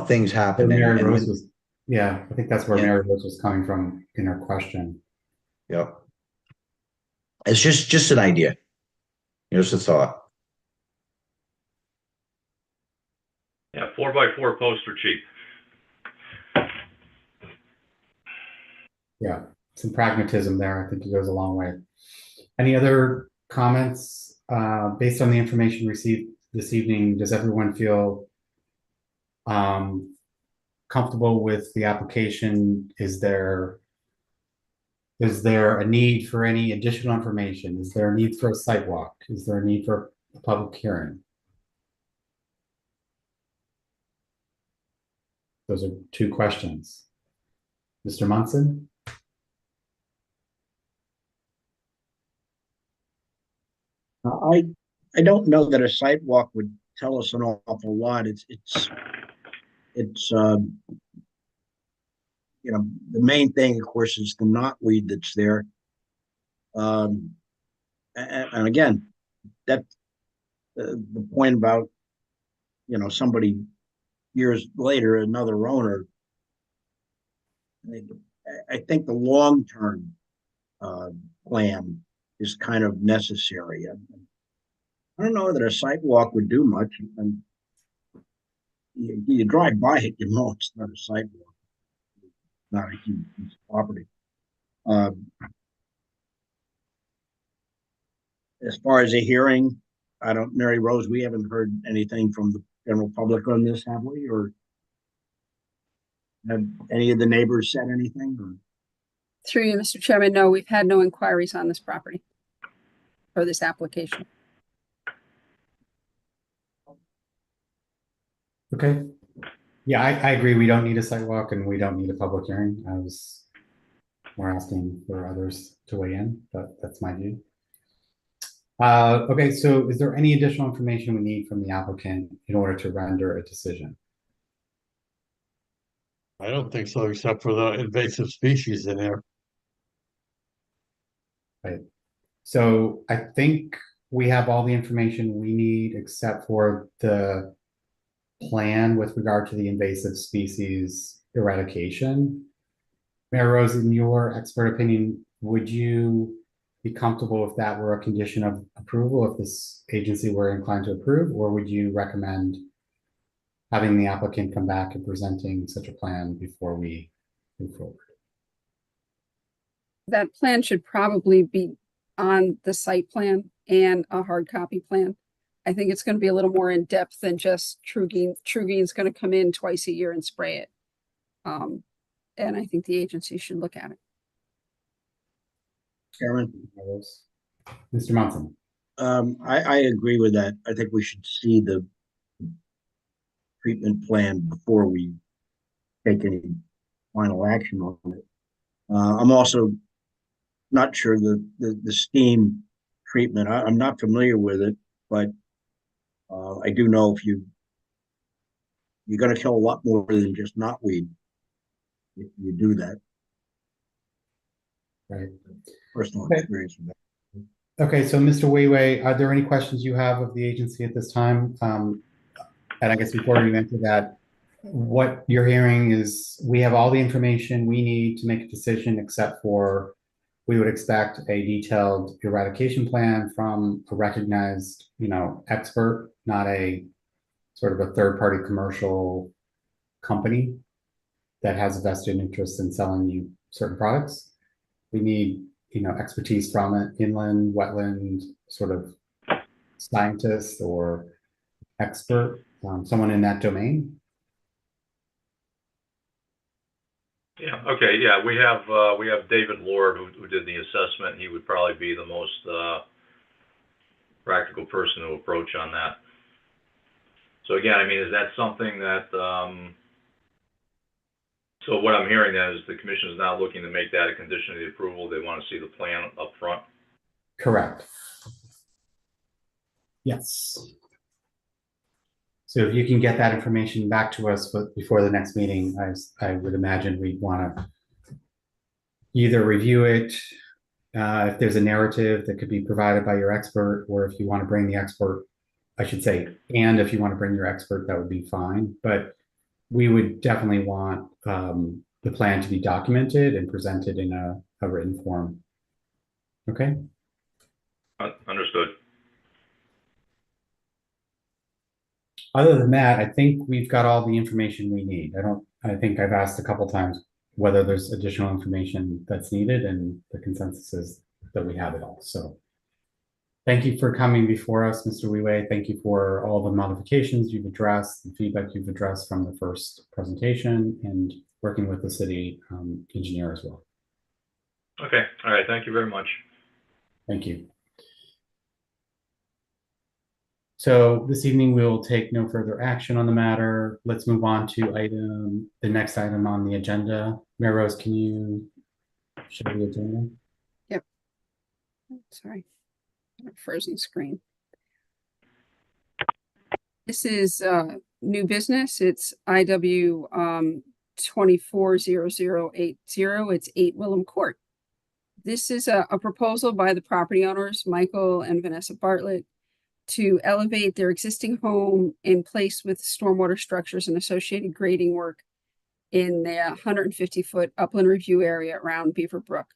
S3: Things happen.
S1: Mary Rose was, yeah, I think that's where Mary Rose was coming from in her question.
S3: Yep. It's just an idea. Just a thought.
S5: Yeah, 4x4 posts are cheap.
S1: Yeah, some pragmatism there. I think it goes a long way. Any other comments based on the information received this evening? Does everyone feel comfortable with the application? Is there a need for any additional information? Is there a need for a site walk? Is there a need for a public hearing? Those are two questions. Mr. Munson?
S9: I don't know that a site walk would tell us an awful lot. It's the main thing, of course, is the knotweed that's there. And again, that the point about somebody years later, another owner. I think the long-term plan is kind of necessary. I don't know that a site walk would do much. And you drive by it, you know it's not a site walk. It's not a huge piece of property. As far as a hearing, Mary Rose, we haven't heard anything from the general public on this, have we? Or have any of the neighbors said anything? Or?
S4: Through you, Mr. Chairman, no, we've had no inquiries on this property or this application.
S1: Okay. Yeah, I agree. We don't need a site walk and we don't need a public hearing. We're asking for others to weigh in, but that's my view. Okay, so is there any additional information we need from the applicant in order to render a decision?
S6: I don't think so, except for the invasive species in there.
S1: Right. So I think we have all the information we need except for the plan with regard to the invasive species eradication. Mayor Rose, in your expert opinion, would you be comfortable if that were a condition of approval, if this agency were inclined to approve, or would you recommend having the applicant come back and presenting such a plan before we move forward?
S4: That plan should probably be on the site plan and a hard copy plan. I think it's going to be a little more in depth than just TruGreen's going to come in twice a year and spray it. And I think the agency should look at it.
S9: Chairman,
S1: Mr. Munson.
S9: I agree with that. I think we should see the treatment plan before we take any final action on it. I'm also not sure the steam treatment. I'm not familiar with it, but I do know if you're going to kill a lot more than just knotweed if you do that.
S1: Right.
S9: Personal
S1: Okay.
S9: experience with that.
S1: Okay, so Mr. Weiwei, are there any questions you have of the agency at this time? And I guess before you answer that, what you're hearing is we have all the information we need to make a decision, except for we would expect a detailed eradication plan from a recognized, expert, not a sort of a third-party commercial company that has a vested interest in selling you certain products. We need, expertise from it, inland, wetland, sort of scientist or expert, someone in that domain.
S5: Yeah, okay, yeah, we have David Lord who did the assessment. He would probably be the most practical person to approach on that. So again, I mean, is that something that, so what I'm hearing then is the commission is now looking to make that a condition of the approval. They want to see the plan up front.
S1: Correct. Yes. So if you can get that information back to us before the next meeting, I would imagine we'd want to either review it, if there's a narrative that could be provided by your expert, or if you want to bring the expert, I should say, and if you want to bring your expert, that would be fine. But we would definitely want the plan to be documented and presented in a written form. Okay.
S5: Understood.
S1: Other than that, I think we've got all the information we need. I think I've asked a couple times whether there's additional information that's needed, and the consensus is that we have it all. So thank you for coming before us, Mr. Weiwei. Thank you for all the modifications you've addressed, the feedback you've addressed from the first presentation, and working with the city engineer as well.
S5: Okay, all right, thank you very much.
S1: Thank you. So this evening, we will take no further action on the matter. Let's move on to the next item on the agenda. Mayor Rose, can you show the agenda?
S4: Yep. Sorry, frozen screen. This is new business. It's IW 240080. It's 8 Willem Court. This is a proposal by the property owners, Michael and Vanessa Bartlett, to elevate their existing home in place with stormwater structures and associated grading work in the 150-foot upland review area around Beaver Brook.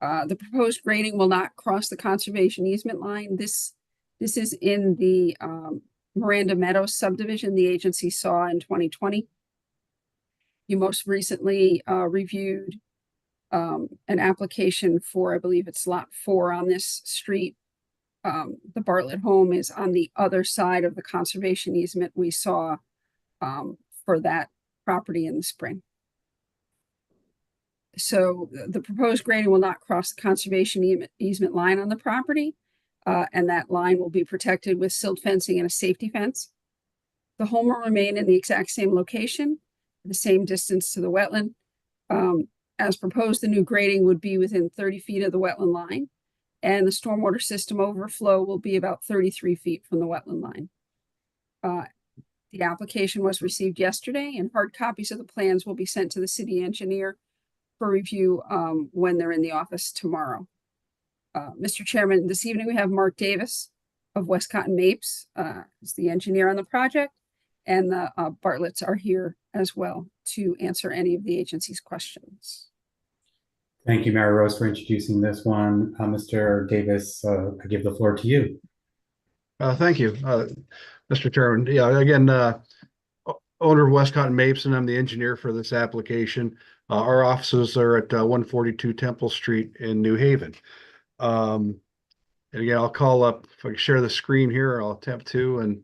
S4: The proposed grading will not cross the conservation easement line. This is in the Miranda Meadows subdivision the agency saw in 2020. You most recently reviewed an application for, I believe it's lot 4 on this street. The Bartlett home is on the other side of the conservation easement we saw for that property in the spring. So the proposed grading will not cross the conservation easement line on the property, and that line will be protected with silt fencing and a safety fence. The home will remain in the exact same location, the same distance to the wetland. As proposed, the new grading would be within 30 feet of the wetland line, and the stormwater system overflow will be about 33 feet from the wetland line. The application was received yesterday, and hard copies of the plans will be sent to the city engineer for review when they're in the office tomorrow. Mr. Chairman, this evening we have Mark Davis of Westcott and Mapes as the engineer on the project, and the Bartletts are here as well to answer any of the agency's questions.
S1: Thank you, Mary Rose, for introducing this one. Mr. Davis, I give the floor to you.
S10: Thank you, Mr. Chairman. Yeah, again, owner of Westcott and Mapes, and I'm the engineer for this application. Our offices are at 142 Temple Street in New Haven. And again, I'll call up, if I can share the screen here, I'll attempt to and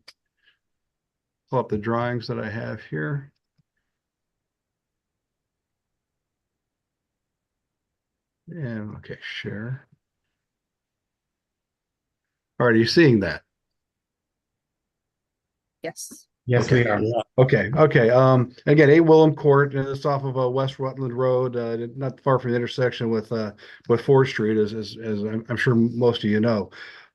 S10: pull up the drawings that I have here. And okay, share. All right, are you seeing that?
S4: Yes.
S1: Yes, we are.
S10: Okay. Again, 8 Willem Court, and it's off of West Wetland Road, not far from the intersection with Ford Street, as I'm sure most of you know.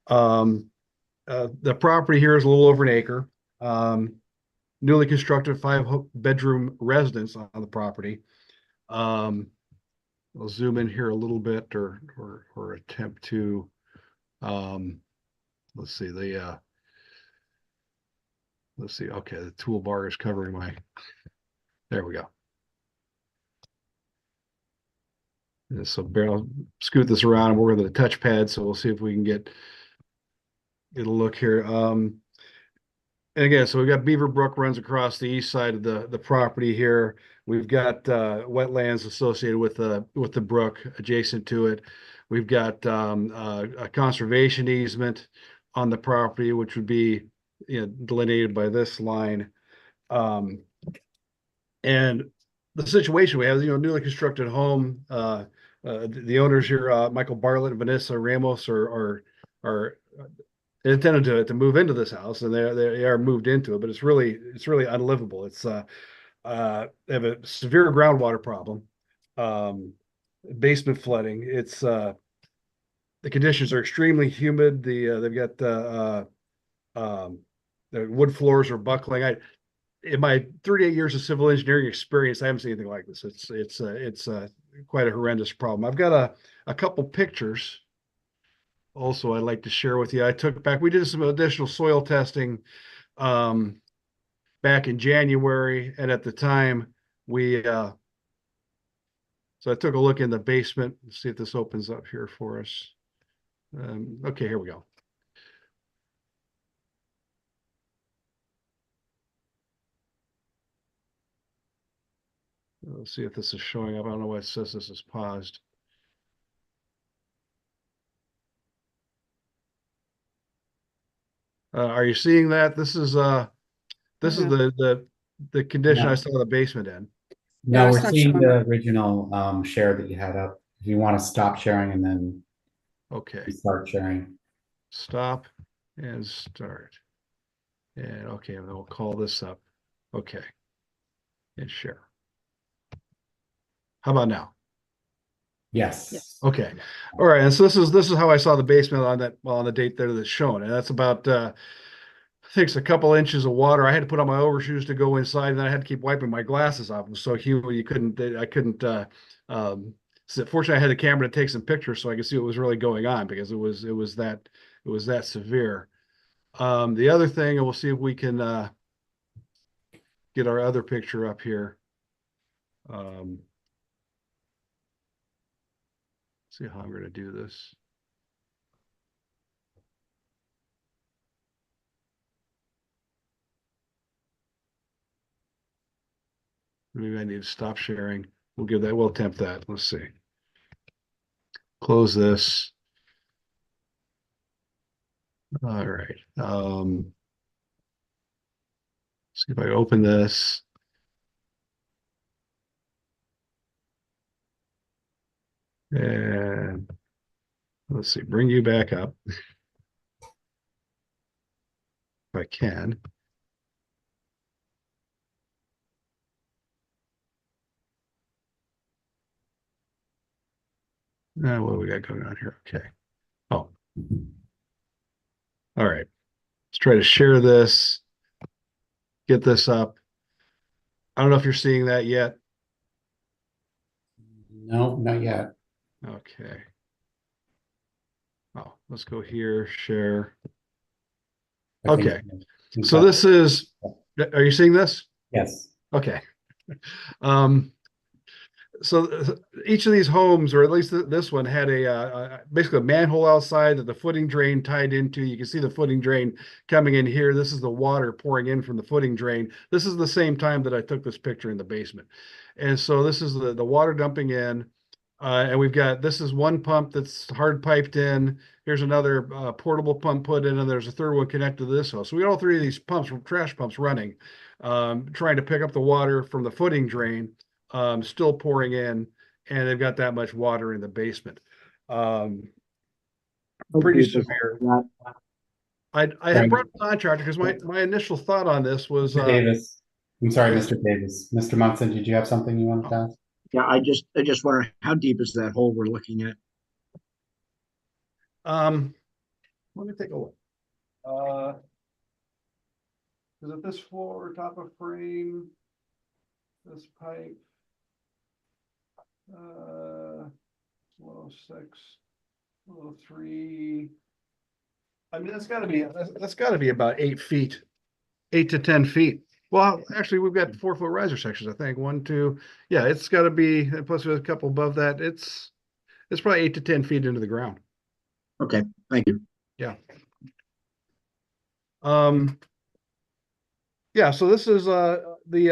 S10: The property here is a little over an acre. Newly constructed 5-bedroom residence on the property. I'll zoom in here a little bit, or attempt to. Let's see let's see. Okay, the toolbar is covering my. There we go. And so I'll scoot this around and work with the touchpad. So we'll see if we can get a look here. And again, so we've got Beaver Brook runs across the east side of the property here. We've got wetlands associated with the brook adjacent to it. We've got a conservation easement on the property, which would be delineated by this line. And the situation we have, newly constructed home. The owners here, Michael Bartlett and Vanessa Ramos, are intended to move into this house, and they are moved into it, but it's really unlivable. It's they have a severe groundwater problem, basement flooding. It's the conditions are extremely humid. They've got the wood floors are buckling. In my 38 years of civil engineering experience, I haven't seen anything like this. It's quite a horrendous problem. I've got a couple pictures also I'd like to share with you. We did some additional soil testing back in January, and at the time so I took a look in the basement. Let's see if this opens up here for us. Okay, here we go. Let's see if this is showing up. I don't know why it says this is paused. Are you seeing that? This is the condition I saw the basement in.
S1: No,
S4: No,
S1: we're
S4: it's not
S1: seeing
S4: showing
S1: the original share that you had up. If you want to stop sharing and then
S10: Okay,
S1: start sharing.
S10: stop and start. And okay, and then we'll call this up. Okay, and share. How about now?
S1: Yes.
S10: Okay. All right. And so this is how I saw the basement on the date there that's shown. And that's about I think it's a couple inches of water. I had to put on my overshoes to go inside, and then I had to keep wiping my glasses off. It was so humid I couldn't so fortunately I had the camera to take some pictures so I could see what was really going on, because it was that severe. The other thing, and we'll see if we can get our other picture up here. See how I'm going to do this. Maybe I need to stop sharing. We'll attempt that. Let's see. Close this. All right. See if I open this. And let's see, bring you back up. If I can. What do we got going on here? Okay. Oh. All right. Let's try to share this. Get this up. I don't know if you're seeing that yet.
S1: No, not yet.
S10: Okay. Oh, let's go here, share. Okay. So this is, are you seeing this?
S1: Yes.
S10: Okay. So each of these homes, or at least this one, had basically a manhole outside that the footing drain tied into. You can see the footing drain coming in here. This is the water pouring in from the footing drain. This is the same time that I took this picture in the basement. And so this is the water dumping in. And this is one pump that's hard piped in. Here's another portable pump put in, and there's a third one connected to this house. So we got all three of these pumps, trash pumps running, trying to pick up the water from the footing drain, still pouring in, and they've got that much water in the basement. Pretty severe. I had
S1: Right.
S10: brought a contractor because my initial thought on this was,
S1: Mr. Davis. I'm sorry, Mr. Davis. Mr. Munson, did you have something you wanted to ask?
S9: Yeah, I just wonder how deep is that hole we're looking at?
S10: let me take a look. Is it this floor, top of frame, this pipe? 106, 103. I mean, that's gotta be about 8 feet, 8 to 10 feet. Well, actually, we've got 4-foot riser sections, I think. 1, 2. Yeah, it's gotta be, plus there's a couple above that. It's probably 8 to 10 feet into the ground.
S9: Okay, thank you.
S10: Yeah. Yeah, so this is we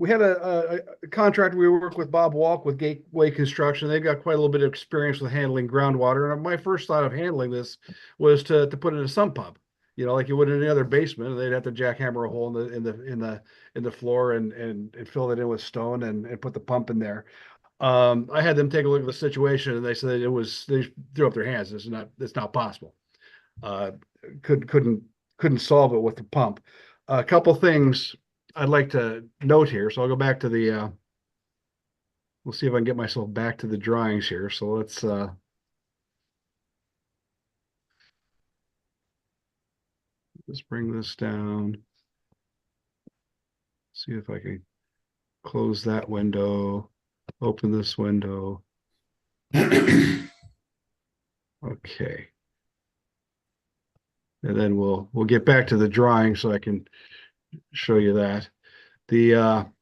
S10: had a contractor we work with, Bob Walk with Gateway Construction. They've got quite a little bit of experience with handling groundwater. And my first thought of handling this was to put in a sump pump, like you would in any other basement. And they'd have to jackhammer a hole in the floor and fill it in with stone and put the pump in there. I had them take a look at the situation and they said they threw up their hands. It's not possible. Couldn't solve it with the pump. A couple things I'd like to note here. So I'll go back to we'll see if I can get myself back to the drawings here. So let's bring this down. See if I can close that window, open this window. Okay. And then we'll get back to the drawing so I can show you that. Again,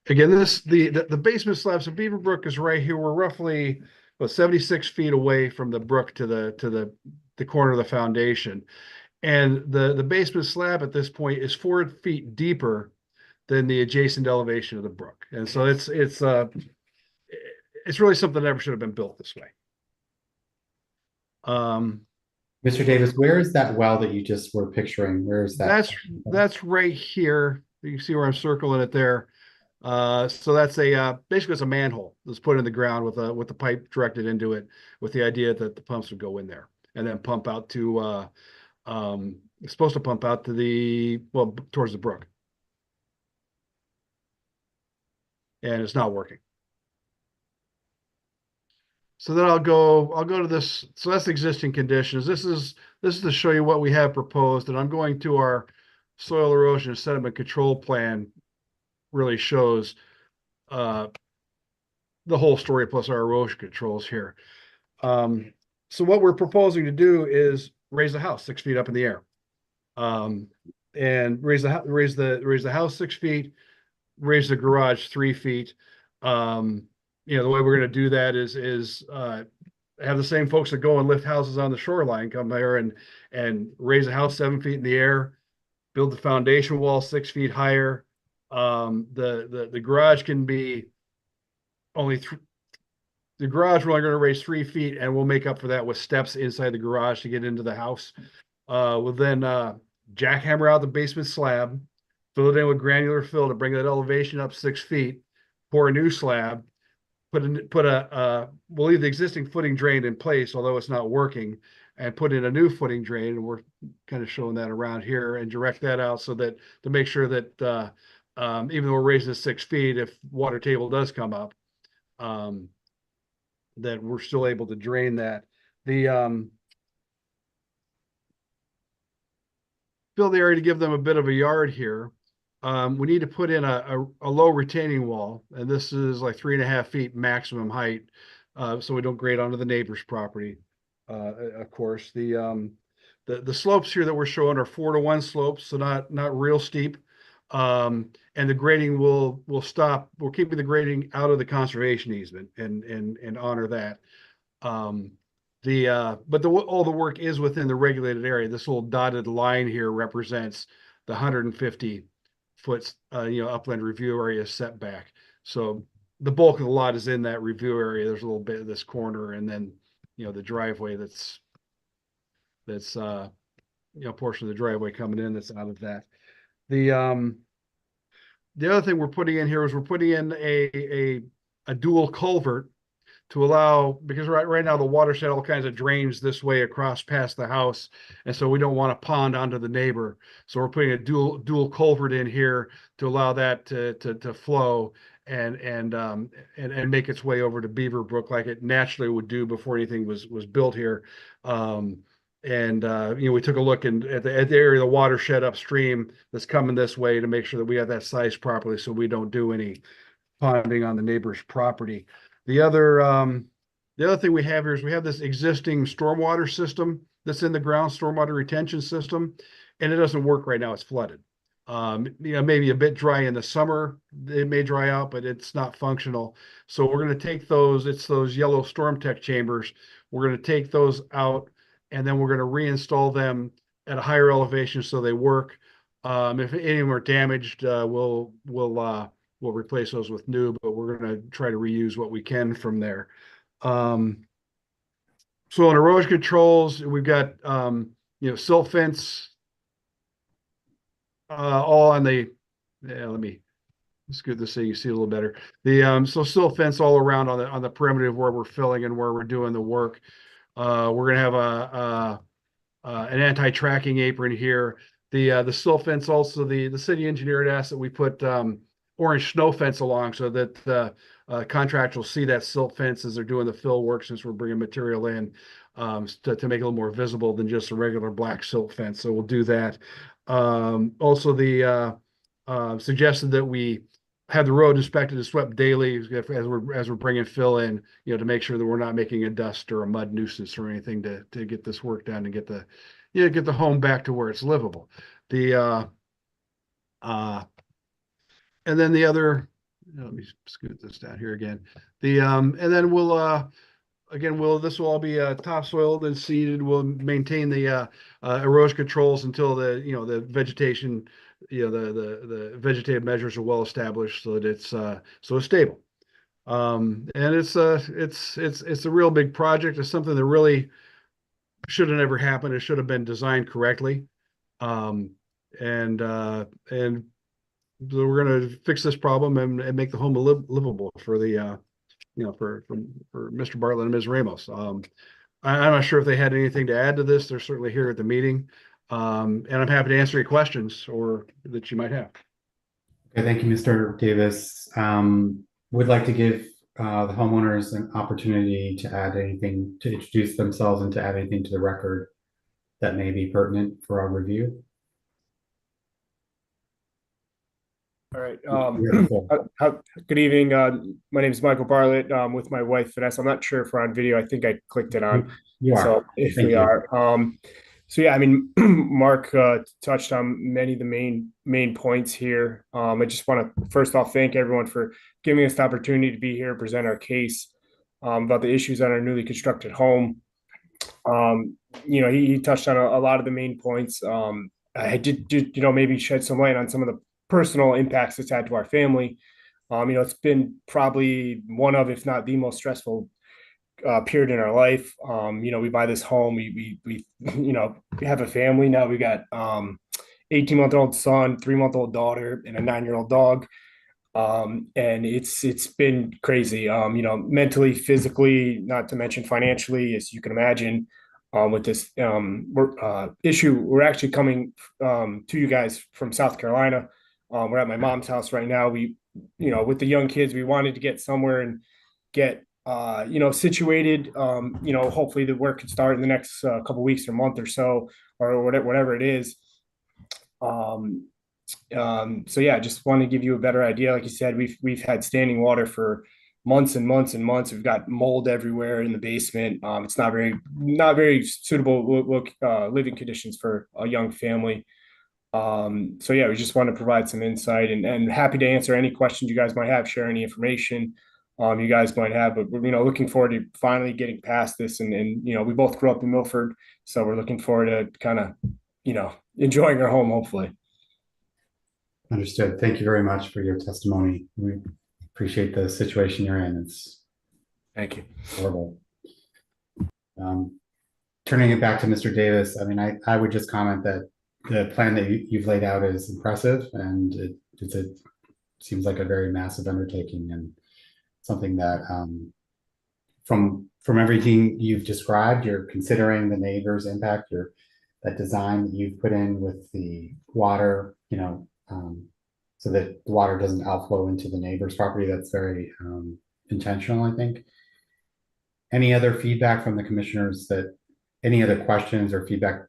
S10: the basement slab. So Beaver Brook is right here. We're roughly 76 feet away from the brook to the corner of the foundation, and the basement slab at this point is 4 feet deeper than the adjacent elevation of the brook, and so it's really something that never should have been built this way.
S1: Mr. Davis, where is that well that you just were picturing? Where is that?
S10: That's right here. You can see where I'm circling it there. So that's basically it's a manhole that's put in the ground with the pipe directed into it, with the idea that the pumps would go in there and then pump out to it's supposed to pump out to towards the brook. And it's not working. So then I'll go to this. So that's existing conditions. This is to show you what we have proposed, and I'm going to our soil erosion and sediment control plan. Really shows the whole story plus our erosion controls here. So what we're proposing to do is raise the house 6 feet up in the air, and raise the house 6 feet, raise the garage 3 feet. The way we're going to do that is have the same folks that go and lift houses on the shoreline come here and raise a house 7 feet in the air, build the foundation wall 6 feet higher. The garage can be the garage, we're only going to raise 3 feet, and we'll make up for that with steps inside the garage to get into the house. We'll then jackhammer out the basement slab, fill it in with granular fill to bring that elevation up 6 feet, pour a new slab, we'll leave the existing footing drain in place, although it's not working, and put in a new footing drain. And we're kind of showing that around here and direct that out so that to make sure that even though we're raising it 6 feet, if water table does come up, that we're still able to drain that. Fill the area to give them a bit of a yard here. We need to put in a low retaining wall, and this is like 3.5 feet maximum height, so we don't grade onto the neighbor's property. Of course, the slopes here that we're showing are 4-to-1 slopes, so not real steep. And the grading will stop. We're keeping the grading out of the conservation easement and honor that. But all the work is within the regulated area. This little dotted line here represents the 150 foot upland review area setback. So the bulk of the lot is in that review area. There's a little bit of this corner, and then the driveway that's portion of the driveway coming in that's out of that. The other thing we're putting in here is we're putting in a dual culvert to allow, because right now the watershed all kinds of drains this way across past the house. And so we don't want a pond onto the neighbor. So we're putting a dual culvert in here to allow that to flow and make its way over to Beaver Brook like it naturally would do before anything was built here. We took a look at the area of the watershed upstream that's coming this way to make sure that we have that sized properly so we don't do any ponding on the neighbor's property. The other thing we have here is we have this existing stormwater system that's in the ground, stormwater retention system, and it doesn't work right now. It's flooded. Maybe a bit dry in the summer. It may dry out, but it's not functional. So we're going to take those. It's those yellow storm tech chambers. We're going to take those out, and then we're going to reinstall them at a higher elevation so they work. If any of them are damaged, we'll replace those with new, but we're going to try to reuse what we can from there. So on erosion controls, we've got silt fence all on the. Let me scoot this so you see a little better. So silt fence all around on the perimeter of where we're filling and where we're doing the work. We're going to have an anti-tracking apron here. The silt fence also, the city engineer had asked that we put orange snow fence along so that the contractor will see that silt fence as they're doing the fill work, since we're bringing material in to make it a little more visible than just a regular black silt fence. So we'll do that. Also, the suggested that we have the road inspected and swept daily as we're bringing fill in, to make sure that we're not making a dust or a mud nuisance or anything to get this work done and get the home back to where it's livable. And then the other, let me scoot this down here again. And then this will all be topsoiled and seeded. We'll maintain the erosion controls until the vegetation, the vegetative measures are well established so that it's stable. And it's a real big project. It's something that really should have never happened. It should have been designed correctly. So we're going to fix this problem and make the home livable for the for Mr. Bartlett and Ms. Ramos. I'm not sure if they had anything to add to this. They're certainly here at the meeting, and I'm happy to answer any questions or that you might have.
S1: Okay, thank you, Mr. Davis. Would like to give the homeowners an opportunity to add anything, to introduce themselves and to add anything to the record that may be pertinent for our review.
S11: All right. Good evening. My name is Michael Bartlett. With my wife Vanessa. I'm not sure if we're on video. I think I clicked it on.
S1: You are.
S11: So if we are, so yeah, I mean, Mark touched on many of the main points here. I just want to first off thank everyone for giving us the opportunity to be here and present our case about the issues on our newly constructed home. He touched on a lot of the main points. I did maybe shed some light on some of the personal impacts it's had to our family. It's been probably one of, if not the most stressful period in our life. We buy this home, we have a family now. We got 18-month-old son, 3-month-old daughter, and a 9-year-old dog. And it's been crazy, mentally, physically, not to mention financially, as you can imagine. With this issue, we're actually coming to you guys from South Carolina. We're at my mom's house right now. We, with the young kids, we wanted to get somewhere and get, situated. Hopefully the work can start in the next couple weeks or month or so, or whatever it is. So yeah, just want to give you a better idea. Like you said, we've had standing water for months and months and months. We've got mold everywhere in the basement. It's not very suitable living conditions for a young family. So yeah, we just want to provide some insight and happy to answer any questions you guys might have, share any information you guys might have, but we're, looking forward to finally getting past this. And we both grew up in Milford, so we're looking forward to kind of, enjoying our home, hopefully.
S1: Understood. Thank you very much for your testimony. We appreciate the situation you're in.
S11: Thank you.
S1: Horrible. Turning it back to Mr. Davis, I mean, I would just comment that the plan that you've laid out is impressive, and it seems like a very massive undertaking and something that from everything you've described, you're considering the neighbor's impact, that design that you've put in with the water, so that the water doesn't outflow into the neighbor's property. That's very intentional, I think. Any other feedback from the commissioners, any other questions or feedback?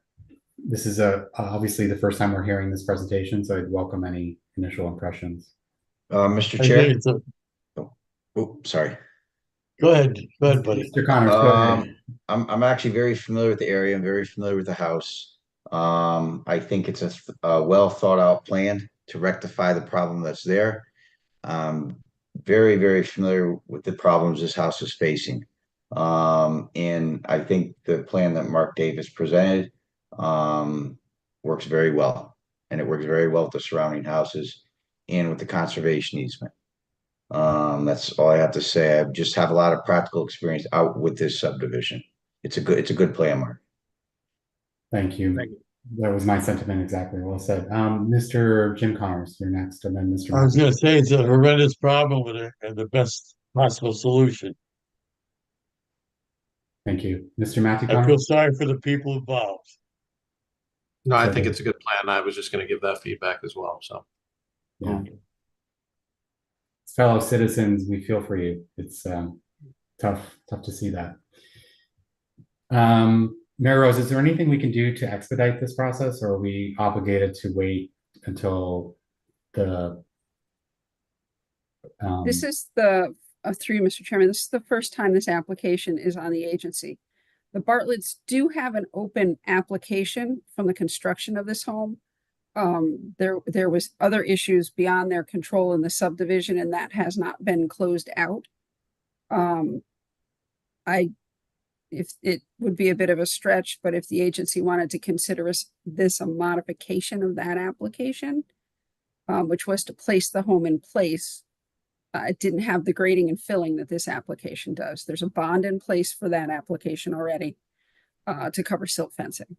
S1: This is obviously the first time we're hearing this presentation, so I'd welcome any initial impressions.
S3: Mr.
S6: I
S3: Chair.
S6: think it's a-
S3: Oh, sorry.
S6: Go ahead, buddy.
S1: Mr. Connors, go ahead.
S3: I'm actually very familiar with the area. I'm very familiar with the house. I think it's a well thought out plan to rectify the problem that's there. Very, very familiar with the problems this house is facing. And I think the plan that Mark Davis presented works very well. And it works very well with the surrounding houses and with the conservation easement. That's all I have to say. I just have a lot of practical experience out with this subdivision. It's a good plan, Mark.
S1: Thank you. That was my sentiment exactly. Well said. Mr. Jim Connors, you're next, and then Mr.
S6: I was going to say it's a horrendous problem with it and the best possible solution.
S1: Thank you. Mr. Matthew
S6: I feel
S1: Connors?
S6: sorry for the people involved.
S8: No, I
S1: So
S8: think
S1: the-
S8: it's a good plan. I was just going to give that feedback as well. So,
S1: Yeah. As fellow citizens, we feel for you. It's tough to see that. Mary Rose, is there anything we can do to expedite this process, or are we obligated to wait until the
S4: This is through Mr. Chairman, this is the first time this application is on the agency. The Bartletts do have an open application from the construction of this home. There was other issues beyond their control in the subdivision, and that has not been closed out. If it would be a bit of a stretch, but if the agency wanted to consider this a modification of that application, which was to place the home in place, it didn't have the grading and filling that this application does. There's a bond in place for that application already to cover silt fencing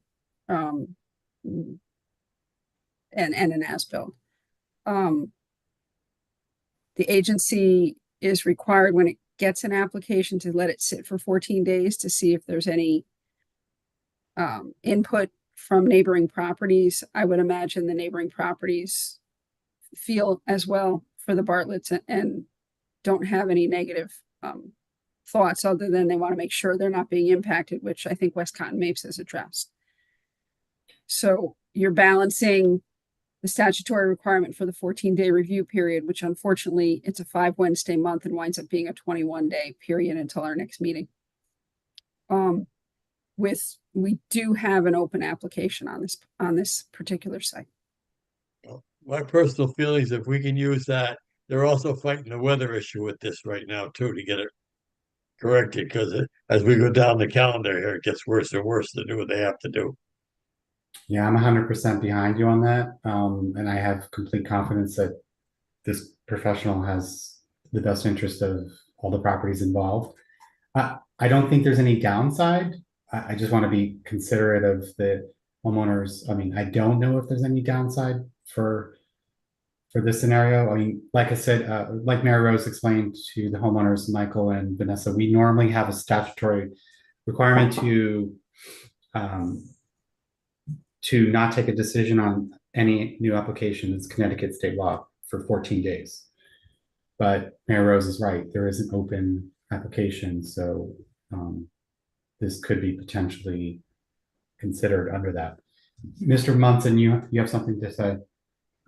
S4: and an as-built. The agency is required when it gets an application to let it sit for 14 days to see if there's any input from neighboring properties. I would imagine the neighboring properties feel as well for the Bartletts and don't have any negative thoughts other than they want to make sure they're not being impacted, which I think Westcott and Mapes has addressed. So you're balancing the statutory requirement for the 14-day review period, which unfortunately it's a 5 Wednesday month and winds up being a 21-day period until our next meeting. We do have an open application on this particular site.
S6: My personal feelings, if we can use that, they're also fighting the weather issue with this right now too, to get it corrected, because as we go down the calendar here, it gets worse and worse to do what they have to do.
S1: Yeah, I'm 100% behind you on that. And I have complete confidence that this professional has the best interest of all the properties involved. I don't think there's any downside. I just want to be considerate of the homeowners. I mean, I don't know if there's any downside for this scenario. I mean, like I said, like Mary Rose explained to the homeowners, Michael and Vanessa, we normally have a statutory requirement to not take a decision on any new application. It's Connecticut state law for 14 days. But Mary Rose is right. There is an open application. So this could be potentially considered under that. Mr. Munson, you have something to say?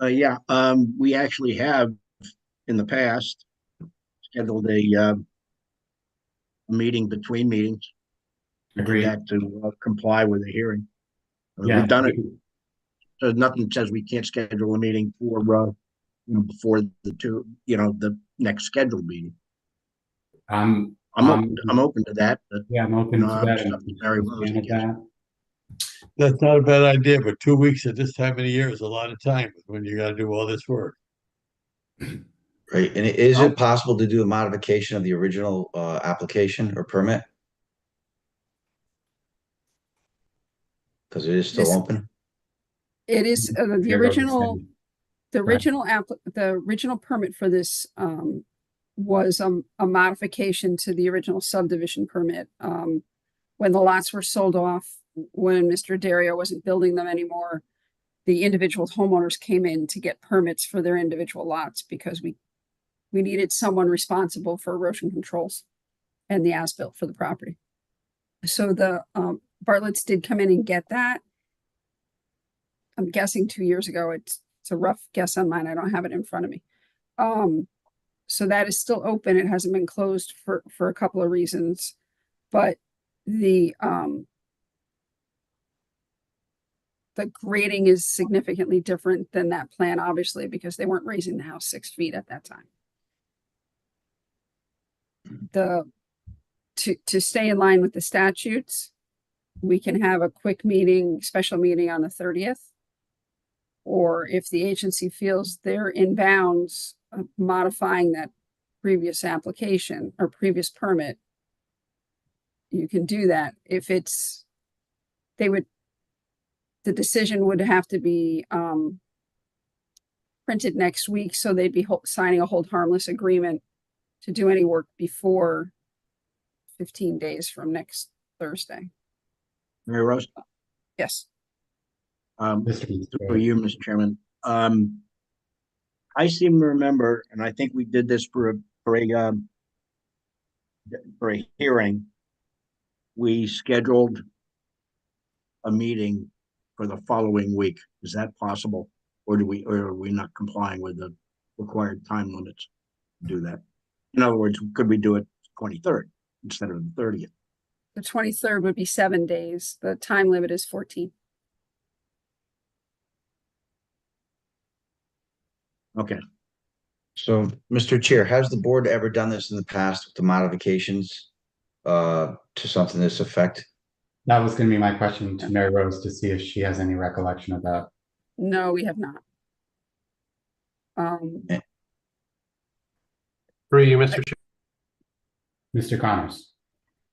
S9: Yeah, we actually have in the past scheduled a meeting between meetings.
S1: Agreed.
S9: That to comply with the hearing.
S1: Yeah.
S9: We've done it. So nothing says we can't schedule a meeting for before the next scheduled meeting. I'm open to that. But,
S1: yeah, I'm open to that.
S9: Very well.
S6: That's not a bad idea, but 2 weeks at this time of the year is a lot of time when you got to do all this work.
S3: Right. And is it possible to do a modification of the original application or permit? Because it is still open.
S4: It is the original permit for this was a modification to the original subdivision permit. When the lots were sold off, when Mr. Dario wasn't building them anymore, the individual homeowners came in to get permits for their individual lots because we needed someone responsible for erosion controls and the as-built for the property. So the Bartlett's did come in and get that. I'm guessing 2 years ago. It's a rough guess on mine. I don't have it in front of me. So that is still open. It hasn't been closed for a couple of reasons, but the grading is significantly different than that plan, obviously, because they weren't raising the house 6 feet at that time. To stay in line with the statutes, we can have a quick meeting, special meeting on the 30th. Or if the agency feels they're in bounds of modifying that previous application or previous permit, you can do that. If it's, the decision would have to be printed next week, so they'd be signing a hold harmless agreement to do any work before 15 days from next Thursday.
S9: Mary Rose?
S4: Yes.
S9: For you, Mr. Chairman. I seem to remember, and I think we did this for a hearing. We scheduled a meeting for the following week. Is that possible? Or are we not complying with the required time limits to do that? In other words, could we do it 23rd instead of the 30th?
S4: The 23rd would be 7 days. The time limit is 14.
S9: Okay.
S3: So, Mr. Chair, has the board ever done this in the past with the modifications to something to this effect?
S1: That was going to be my question to Mary Rose, to see if she has any recollection of that.
S4: No, we have not.
S8: Through you, Mr. Chair.
S1: Mr. Connors.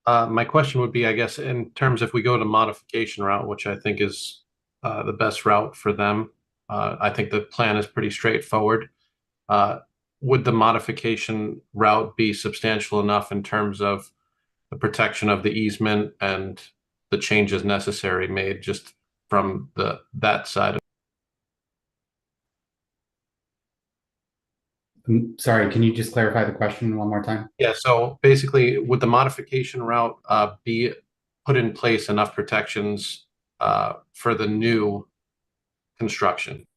S8: My question would be, I guess, in terms if we go to modification route, which I think is the best route for them, I think the plan is pretty straightforward. Would the modification route be substantial enough in terms of the protection of the easement and the changes necessary made just from that side of?
S1: Sorry, can you just clarify the question one more time?
S8: Yeah, so basically, would the modification route be put in place enough protections for the new construction?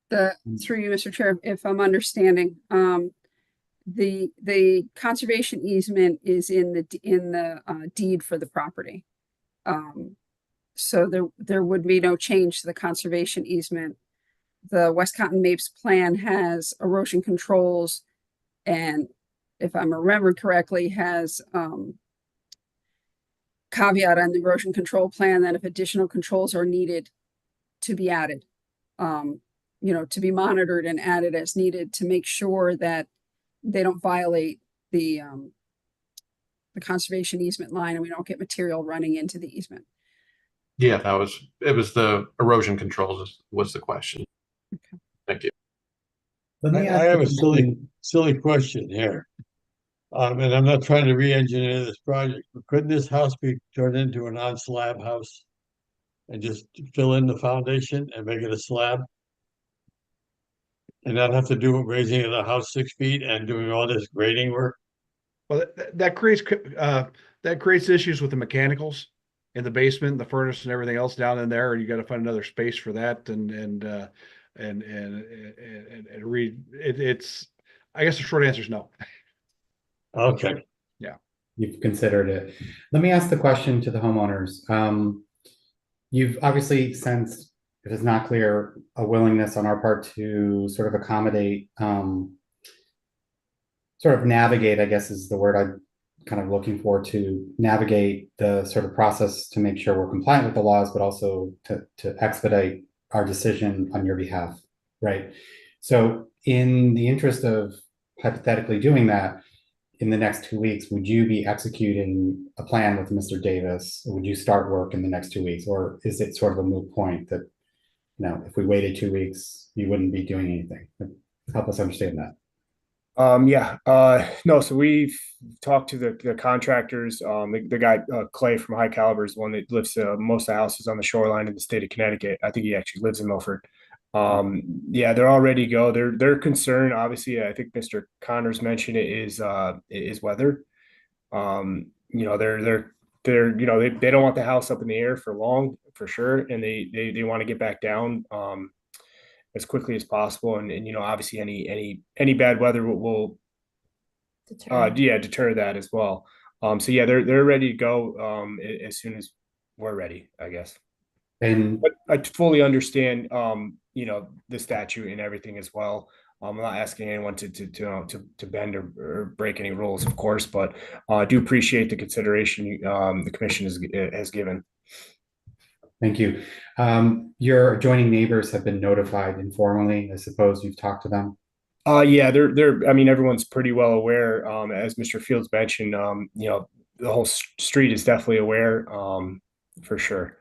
S4: Through you, Mr. Chair, if I'm understanding, the conservation easement is in the deed for the property. So there would be no change to the conservation easement. The Westcott Mapes plan has erosion controls, and if I'm remembered correctly, has caveat on the erosion control plan that if additional controls are needed to be added, to be monitored and added as needed to make sure that they don't violate the conservation easement line and we don't get material running into the easement.
S8: Yeah, it was the erosion controls was the question.
S4: Okay.
S8: Thank you.
S6: I have a silly question here. And I'm not trying to re-engineer this project, but couldn't this house be turned into an on-slab house and just fill in the foundation and make it a slab? And not have to do raising the house 6 feet and doing all this grading work?
S10: Well, that creates issues with the mechanicals in the basement, the furnace and everything else down in there, and you got to find another space for that it's, I guess the short answer is no.
S6: Okay.
S10: Yeah.
S1: You've considered it. Let me ask the question to the homeowners. You've obviously sensed, if it's not clear, a willingness on our part to sort of accommodate, sort of navigate, I guess is the word I'm kind of looking for, to navigate the sort of process to make sure we're compliant with the laws, but also to expedite our decision on your behalf, right? So in the interest of hypothetically doing that, in the next 2 weeks, would you be executing a plan with Mr. Davis? Or would you start work in the next 2 weeks? Or is it sort of a moot point that if we waited 2 weeks, you wouldn't be doing anything. Help us understand that.
S11: Yeah, no, so we've talked to the contractors. The guy, Clay from High Caliber is the one that lifts most of the houses on the shoreline in the state of Connecticut. I think he actually lives in Milford. Yeah, they're all ready to go. Their concern, obviously, I think Mr. Connors mentioned it, is weather. They don't want the house up in the air for long, for sure, and they want to get back down as quickly as possible. And obviously any bad weather will deter that as well. So yeah, they're ready to go as soon as we're ready, I guess.
S1: And
S11: But I fully understand the statute and everything as well. I'm not asking anyone to bend or break any rules, of course, but I do appreciate the consideration the commission has given.
S1: thank you. Your adjoining neighbors have been notified informally. I suppose you've talked to them.
S11: Yeah, I mean, everyone's pretty well aware. As Mr. Fields mentioned, the whole street is definitely aware, for sure.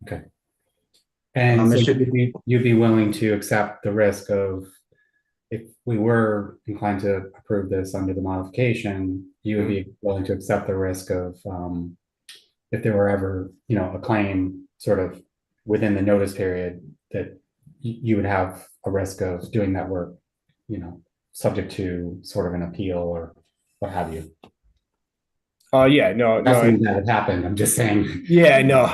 S1: Okay. And so you'd be willing to accept the risk of, if we were inclined to approve this under the modification, you would be willing to accept the risk of, if there were ever, a claim sort of within the notice period, that you would have a risk of doing that work, subject to sort of an appeal or what have you.
S11: Yeah, no,
S1: Nothing that had happened. I'm just saying.
S11: Yeah, no.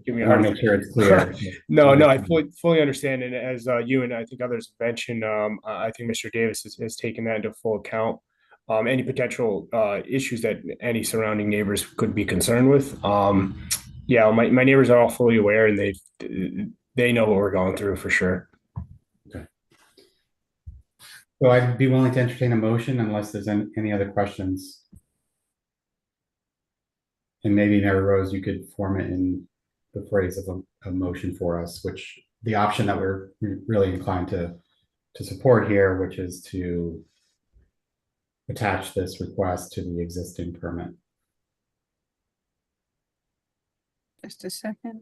S11: Give me a
S1: I want
S11: hard.
S1: to make sure it's clear.
S11: No, I fully understand, and as you and I think others mentioned, I think Mr. Davis has taken that into full account. Any potential issues that any surrounding neighbors could be concerned with. Yeah, my neighbors are all fully aware, and they know what we're going through for sure.
S1: Okay. So I'd be willing to entertain a motion unless there's any other questions. And maybe Mary Rose, you could form it in the phrase of a motion for us, which the option that we're really inclined to support here, which is to attach this request to the existing permit.
S4: Just a second.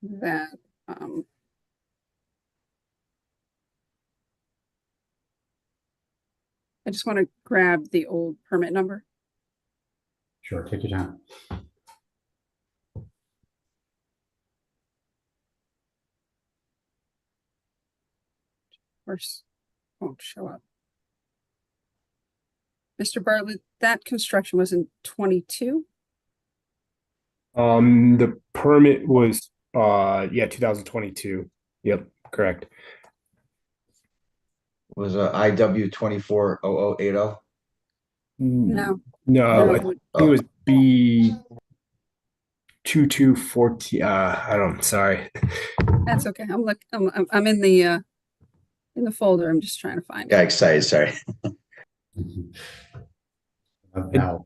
S4: That I just want to grab the old permit number.
S1: Sure, take your time.
S4: Course won't show up. Mr. Bartlett, that construction was in 22.
S11: The permit was 2022. Yep, correct.
S3: Was IW 240080?
S4: No.
S11: No, I think it was B 2214. I don't. Sorry.
S4: That's okay. I'm in the folder. I'm just trying to find
S3: Got
S4: it.
S3: excited, sorry.
S1: Now,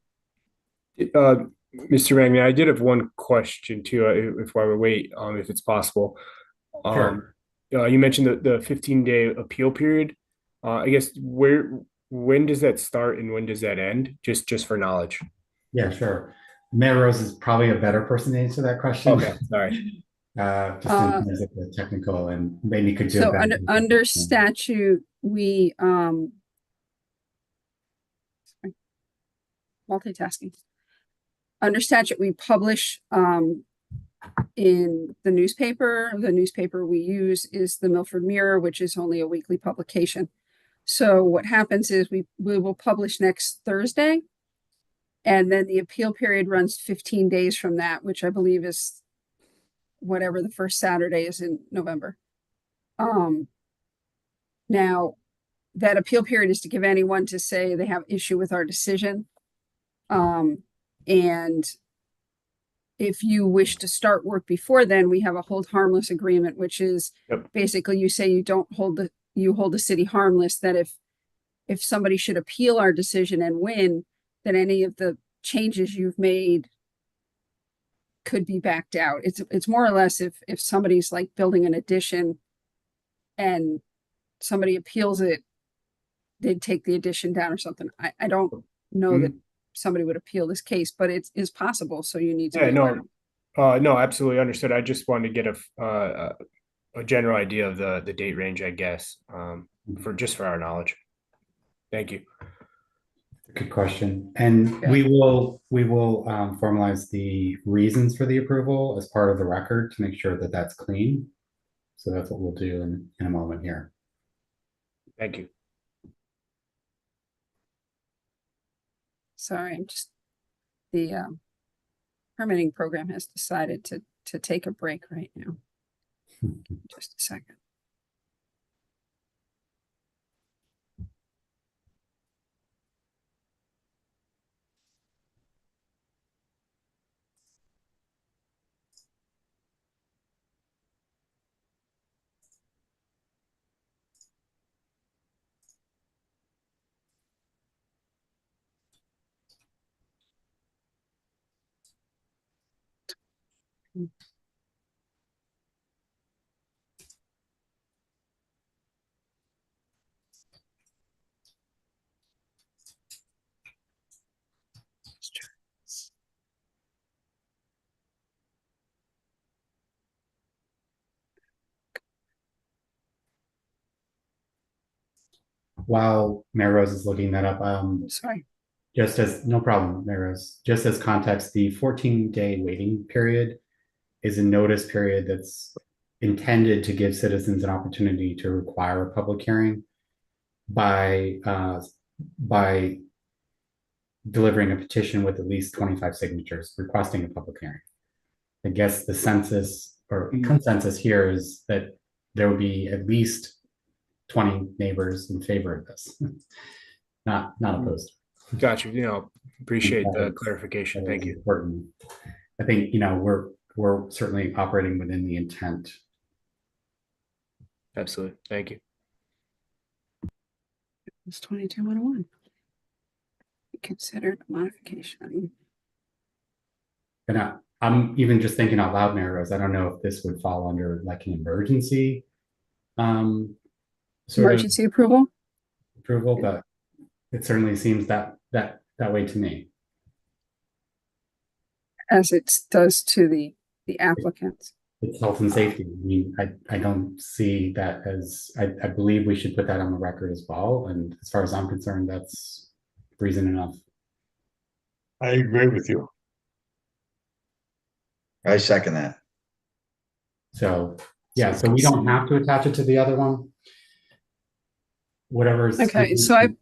S11: Mr. Magnan, I did have one question too, if while we wait, if it's possible.
S1: Sure.
S11: You mentioned the 15-day appeal period. I guess when does that start and when does that end? Just for knowledge.
S1: Yeah, sure. Mary Rose is probably a better person to answer that question.
S11: Okay, sorry.
S1: Just in terms of the technical, and maybe could do
S4: So
S1: it
S4: under statute, we multitasking. Under statute, we publish in the newspaper. The newspaper we use is the Milford Mirror, which is only a weekly publication. So what happens is we will publish next Thursday, and then the appeal period runs 15 days from that, which I believe is whatever the first Saturday is in November. Now that appeal period is to give anyone to say they have issue with our decision. And if you wish to start work before then, we have a hold harmless agreement, which is basically you say you hold the city harmless, that if somebody should appeal our decision and win, then any of the changes you've made could be backed out. It's more or less if somebody's like building an addition and somebody appeals it, they'd take the addition down or something. I don't know that somebody would appeal this case, but it is possible. So you need to.
S11: No, absolutely understood. I just wanted to get a general idea of the date range, I guess, for our knowledge. Thank you.
S1: Good question. And we will formalize the reasons for the approval as part of the record to make sure that that's clean. So that's what we'll do in a moment here.
S11: Thank you.
S4: Sorry, I'm just, the permitting program has decided to take a break right now. Just a second.
S1: While Mayor Rose is looking that up,
S4: Sorry.
S1: just as, no problem, Mayor Rose, just as context, the 14-day waiting period is a notice period that's intended to give citizens an opportunity to require a public hearing by delivering a petition with at least 25 signatures requesting a public hearing. I guess the census or consensus here is that there would be at least 20 neighbors in favor of this, not opposed.
S11: Got you. Appreciate the clarification. Thank you.
S1: Important. I think, we're certainly operating within the intent.
S11: Absolutely. Thank you.
S4: It's 22-101. Considered a modification.
S1: And I'm even just thinking out loud, Mayor Rose, I don't know if this would fall under like an emergency sort
S4: Emergency approval?
S1: of approval, but it certainly seems that way to me.
S4: As it does to the applicants.
S1: It's health and safety. I mean, I don't see that as, I believe we should put that on the record as well. And as far as I'm concerned, that's reason enough.
S6: I agree with you.
S3: I second that.
S1: So, yeah, so we don't have to attach it to the other one. Whatever's.
S4: Okay, sorry,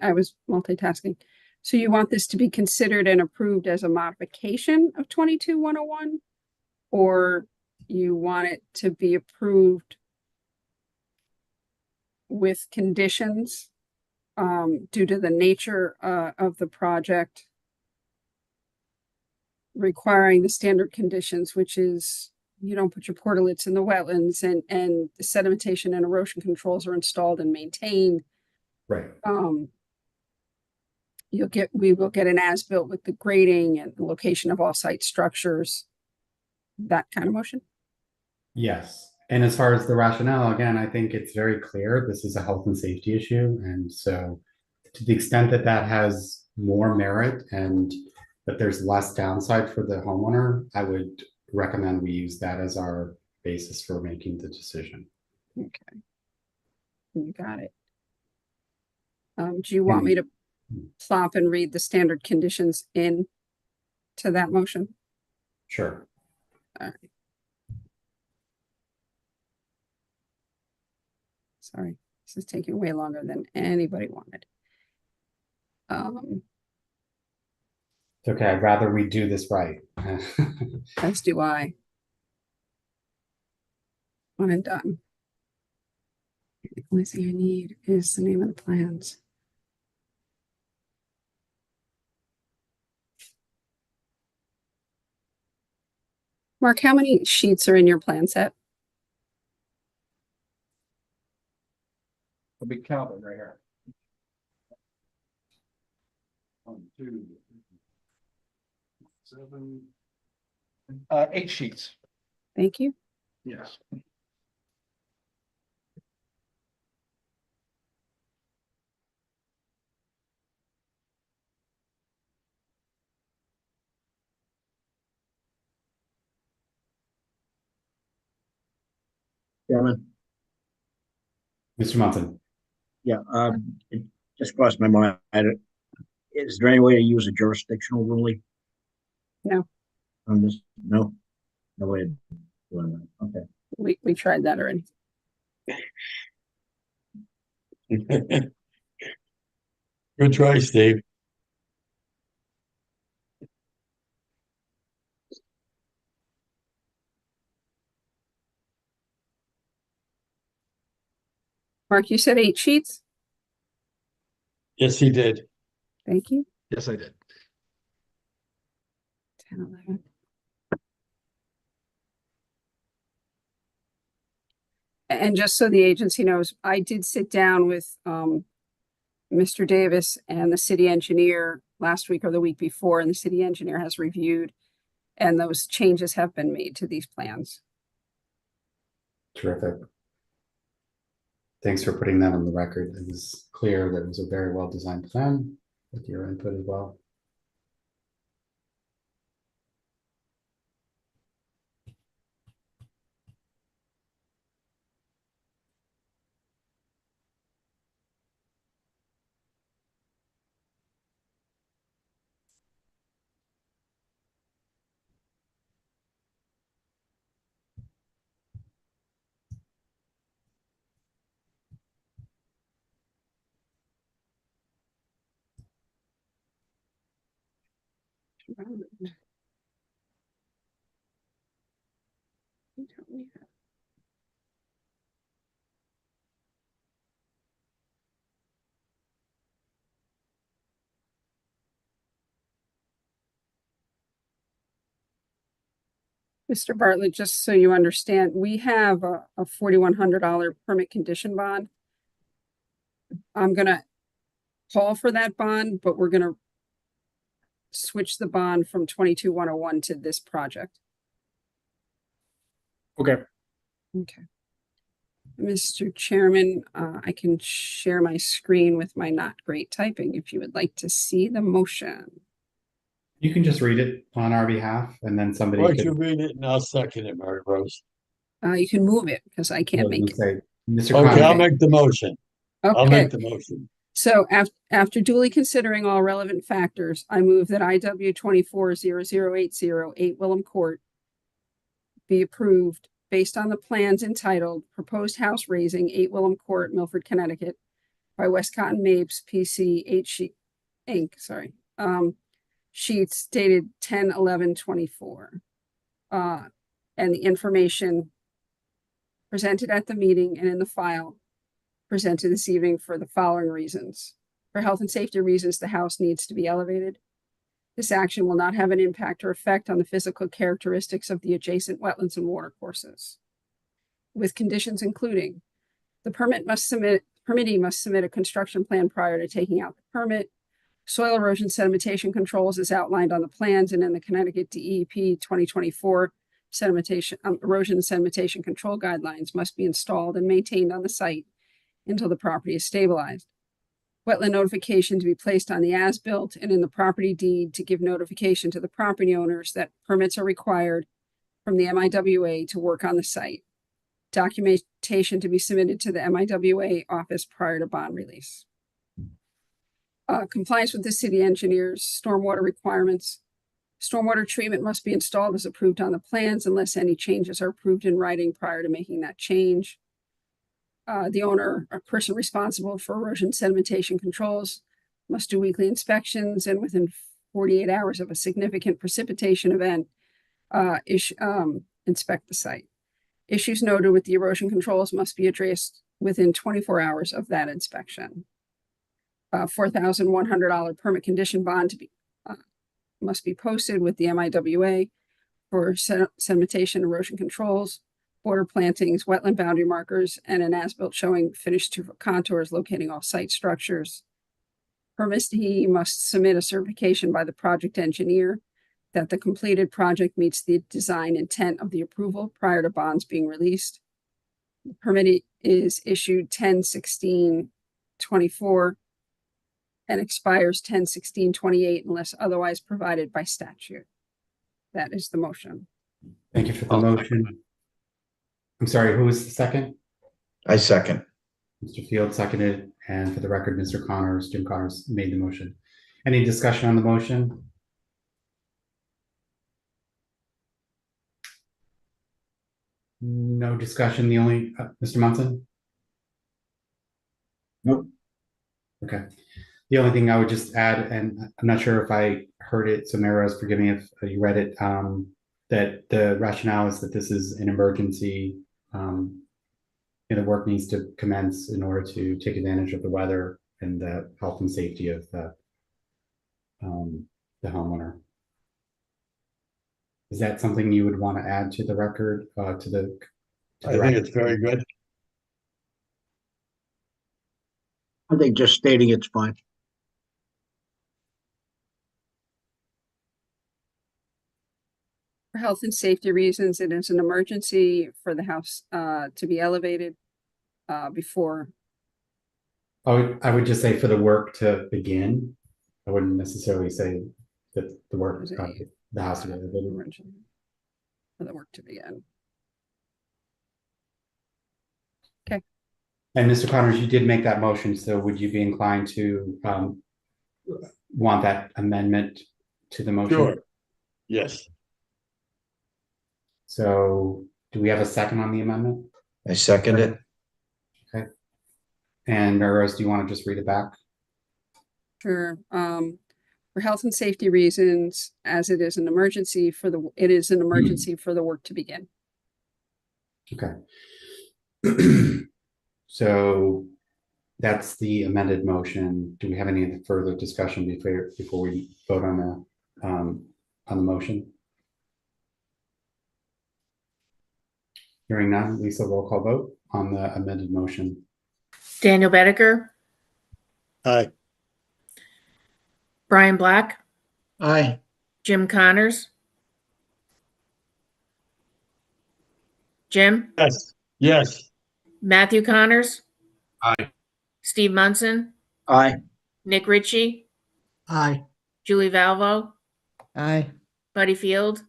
S4: I was multitasking. So you want this to be considered and approved as a modification of 22-101? Or you want it to be approved with conditions due to the nature of the project requiring the standard conditions, which is you don't put your portalets in the wetlands and the sedimentation and erosion controls are installed and maintained.
S1: Right.
S4: We will get an as-built with the grading and the location of all site structures, that kind of motion.
S1: Yes. And as far as the rationale, again, I think it's very clear this is a health and safety issue. And so to the extent that that has more merit and that there's less downside for the homeowner, I would recommend we use that as our basis for making the decision.
S4: Okay. You got it. Do you want me to plop and read the standard conditions in to that motion?
S1: Sure.
S4: All right. Sorry, this is taking way longer than anybody wanted.
S1: It's okay. I'd rather we do this right.
S4: As do I. One and done. The only thing I need is the name of the plans. Mark, how many sheets are in your plan set?
S10: I'll be counting right here. 1, 2, 7, 8 sheets.
S4: Thank you.
S10: Yes.
S9: Chairman?
S1: Mr. Munson.
S9: Yeah, it just crossed my mind. Is there any way to use a jurisdictional ruling
S4: No,
S9: on this? No? No way of doing that. Okay.
S4: we tried that already.
S6: Good try, Steve.
S4: Mark, you said 8 sheets?
S6: Yes, he did.
S4: Thank you.
S10: Yes, I did.
S4: 10, 11. And just so the agency knows, I did sit down with Mr. Davis and the city engineer last week or the week before, and the city engineer has reviewed, and those changes have been made to these plans.
S1: Terrific. Thanks for putting that on the record. It was clear that it was a very well-designed plan with your input as well.
S4: Mr. Bartlett, just so you understand, we have a $4,100 permit condition bond. I'm gonna call for that bond, but we're gonna switch the bond from 22-101 to this project.
S11: Okay.
S4: Okay. Mr. Chairman, I can share my screen with my not great typing if you would like to see the motion.
S1: You can just read it on our behalf, and then somebody
S6: Why don't
S1: could.
S6: you read it and I'll second it, Mary Rose.
S4: You can move it because I can't make it.
S1: Say, Mr.
S6: Okay, I'll
S1: Conway.
S6: make the motion. I'll
S4: Okay,
S6: make the motion.
S4: so after duly considering all relevant factors, I move that IW 240080 8 Willem Court be approved based on the plans entitled Proposed House Raising 8 Willem Court, Milford, Connecticut by Westcott and Mapes PC Inc. Sorry. Sheets dated 10/11/24. And the information presented at the meeting and in the file presented this evening for the following reasons. For health and safety reasons, the house needs to be elevated. This action will not have an impact or effect on the physical characteristics of the adjacent wetlands and watercourses. With conditions including the permittee must submit a construction plan prior to taking out the permit. Soil erosion sedimentation controls as outlined on the plans and in the Connecticut DEP 2024 erosion and sedimentation control guidelines must be installed and maintained on the site until the property is stabilized. Wetland notification to be placed on the as-built and in the property deed to give notification to the property owners that permits are required from the MIWA to work on the site. Documentation to be submitted to the MIWA office prior to bond release. Compliance with the city engineer's stormwater requirements. Stormwater treatment must be installed as approved on the plans unless any changes are approved in writing prior to making that change. The owner or person responsible for erosion sedimentation controls must do weekly inspections and within 48 hours of a significant precipitation event, inspect the site. Issues noted with the erosion controls must be addressed within 24 hours of that inspection. $4,100 permit condition bond to be must be posted with the MIWA for sedimentation erosion controls, border plantings, wetland boundary markers, and an as-built showing finished contours locating all site structures. Permittee must submit a certification by the project engineer that the completed project meets the design intent of the approval prior to bonds being released. The permit is issued 10/16/24 and expires 10/16/28 unless otherwise provided by statute. That is the motion.
S1: Thank you for the
S8: I'll
S1: motion. I'm sorry, who was the second?
S3: I second.
S1: Mr. Field seconded, and for the record, Jim Connors made the motion. Any discussion on the motion? No discussion, the only, Mr. Munson?
S9: Nope.
S1: Okay. The only thing I would just add, and I'm not sure if I heard it, so Maros, forgive me if you read it, that the rationale is that this is an emergency, and the work needs to commence in order to take advantage of the weather and the health and safety of the homeowner. Is that something you would want to add to the record,
S6: I think it's very good.
S9: I think just stating it's fine.
S4: For health and safety reasons, it is an emergency for the house to be elevated before.
S1: I would just say for the work to begin. I wouldn't necessarily say that the work, the house to be elevated.
S4: Emergency for the work to begin. Okay.
S1: And Mr. Connors, you did make that motion, so would you be inclined to want that amendment to the motion?
S6: Sure. Yes.
S1: So do we have a second on the amendment?
S3: I second it.
S1: Okay. And Rose, do you want to just read it back?
S4: Sure. For health and safety reasons, as it is an emergency for the work to begin.
S1: Okay. So that's the amended motion. Do we have any further discussion before we vote on the motion? Hearing none, Lisa, roll call vote on the amended motion.
S2: Daniel Bedecker,
S6: Aye.
S2: Brian Black,
S9: Aye.
S2: Jim Connors. Jim,
S6: Yes. Yes.
S2: Matthew Connors,
S8: Aye.
S2: Steve Munson,
S9: Aye.
S2: Nick Ritchie,
S7: Aye.
S2: Julie Valvo,
S12: Aye.
S2: Buddy Field,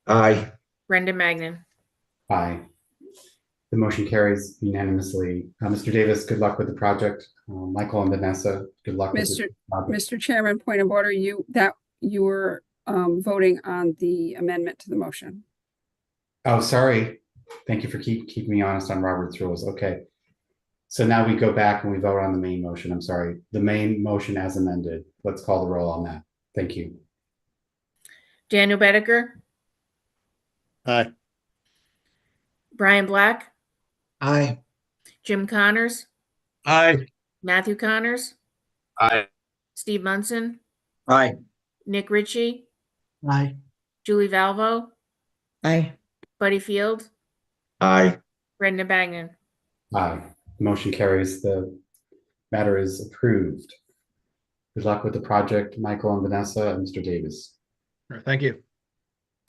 S3: Aye.
S2: Brendan Magnan.
S1: Aye. The motion carries unanimously. Mr. Davis, good luck with the project. Michael and Vanessa, good luck with the project.
S4: Mr. Chairman, point of order, you were voting on the amendment to the motion.
S1: Oh, sorry. Thank you for keeping me honest on Robert's rules. Okay. So now we go back and we vote on the main motion. I'm sorry. The main motion as amended. Let's call the roll on that. Thank you.
S2: Daniel Bedecker,
S6: Aye.
S2: Brian Black,
S9: Aye.
S2: Jim Connors,
S6: Aye.
S2: Matthew Connors,
S8: Aye.
S2: Steve Munson,
S9: Aye.
S2: Nick Ritchie,
S7: Aye.
S2: Julie Valvo,
S12: Aye.
S2: Buddy Field,
S3: Aye.
S2: Brendan Magnan.
S1: Aye. Motion carries. The matter is approved. Good luck with the project, Michael and Vanessa and Mr. Davis.
S10: All right, thank you.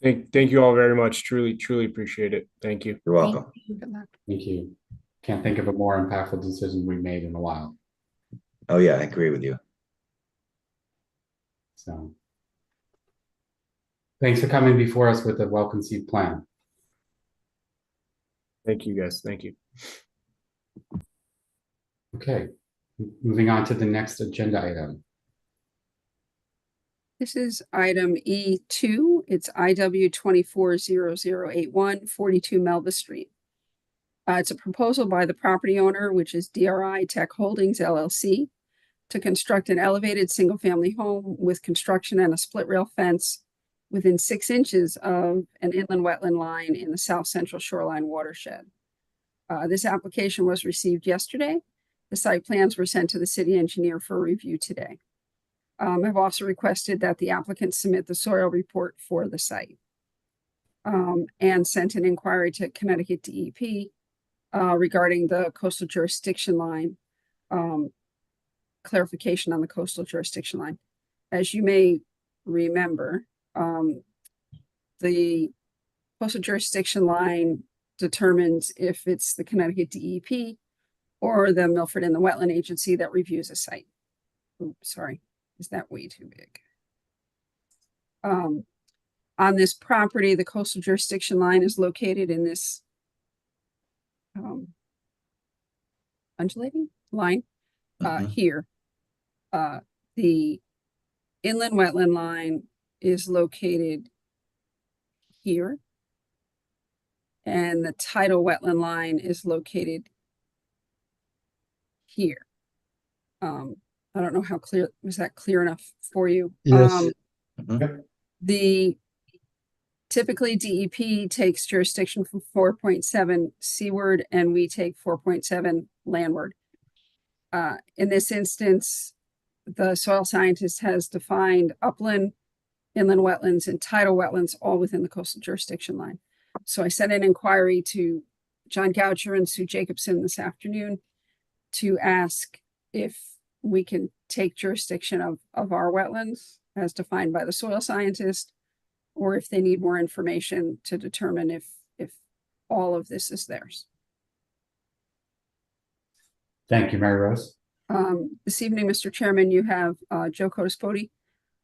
S11: Thank you all very much. Truly appreciate it. Thank you.
S3: You're welcome.
S4: Good luck.
S1: Thank you. Can't think of a more impactful decision we've made in a while.
S3: Oh, yeah, I agree with you.
S1: So thanks for coming before us with a well-conceived plan.
S11: Thank you, guys. Thank you.
S1: Okay, moving on to the next agenda item.
S4: This is item E2. It's IW 240081, 42 Melba Street. It's a proposal by the property owner, which is DRI Tech Holdings LLC, to construct an elevated single-family home with construction and a split rail fence within 6 inches of an inland wetland line in the south central shoreline watershed. This application was received yesterday. The site plans were sent to the city engineer for review today. I've also requested that the applicant submit the soil report for the site, and sent an inquiry to Connecticut DEP regarding the coastal jurisdiction line, clarification on the coastal jurisdiction line. As you may remember, the coastal jurisdiction line determines if it's the Connecticut DEP or the Milford and the Wetland Agency that reviews a site. Oops, sorry. Is that way too big? On this property, the coastal jurisdiction line is located in this undulating line
S3: Mhm.
S4: here. The inland wetland line is located here. And the tidal wetland line is located here. I don't know how clear, was that clear enough for you?
S10: Yes.
S4: The typically DEP takes jurisdiction from 4.7 seaward and we take 4.7 landward. In this instance, the soil scientist has defined upland, inland wetlands, and tidal wetlands all within the coastal jurisdiction line. So I sent an inquiry to John Goucher and Sue Jacobson this afternoon to ask if we can take jurisdiction of our wetlands as defined by the soil scientist, or if they need more information to determine if all of this is theirs.
S1: Thank you, Mary Rose.
S4: This evening, Mr. Chairman, you have Joe Codaspoti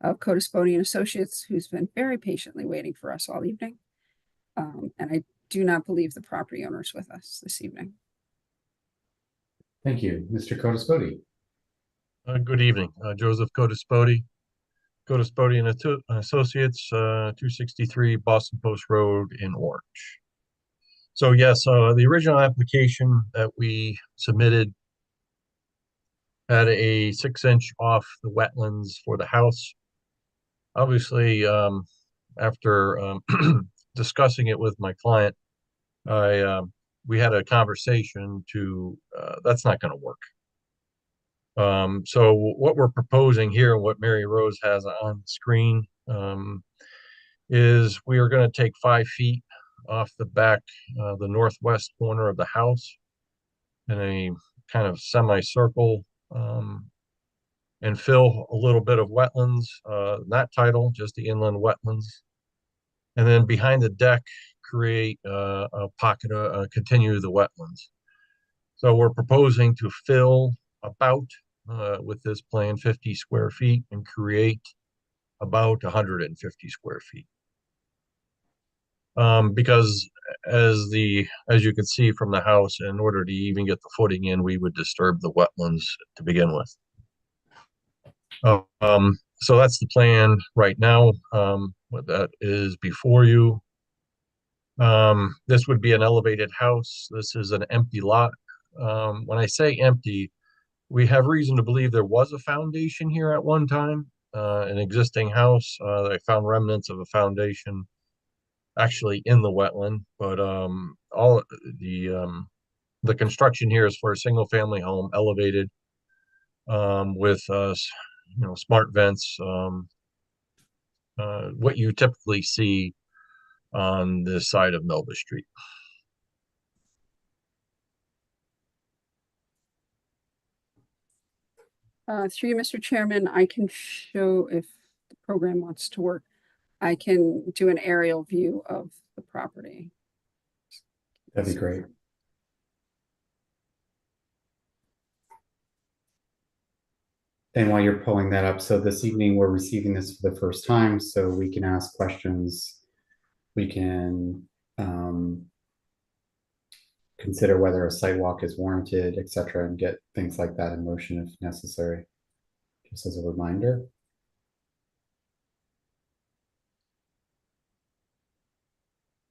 S4: of Codaspoti and Associates, who's been very patiently waiting for us all evening. And I do not believe the property owner is with us this evening.
S1: Thank you, Mr. Codaspoti.
S13: Good evening, Joseph Codaspoti, Codaspoti and Associates, 263 Boston Post Road in Orange. So yes, the original application that we submitted had a 6-inch off the wetlands for the house. Obviously, after discussing it with my client, we had a conversation to that's not going to work. So what we're proposing here, and what Mary Rose has on screen, is we are going to take 5 feet off the back, the northwest corner of the house in a kind of semicircle, and fill a little bit of wetlands, not tidal, just the inland wetlands. And then behind the deck, create a pocket, continue the wetlands. So we're proposing to fill about, with this plan, 50 square feet and create about 150 square feet. Because as you can see from the house, in order to even get the footing in, we would disturb the wetlands to begin with. So that's the plan right now. What that is before you. This would be an elevated house. This is an empty lot. When I say empty, we have reason to believe there was a foundation here at one time, an existing house. They found remnants of a foundation actually in the wetland, but all the construction here is for a single family home, elevated, with smart vents, what you typically see on this side of Melba Street.
S4: Through you, Mr. Chairman, I can show, if the program wants to work, I can do an aerial view of the property.
S1: That'd be great. And while you're pulling that up, so this evening we're receiving this for the first time, so we can ask questions. We can consider whether a site walk is warranted, et cetera, and get things like that in motion if necessary, just as a reminder.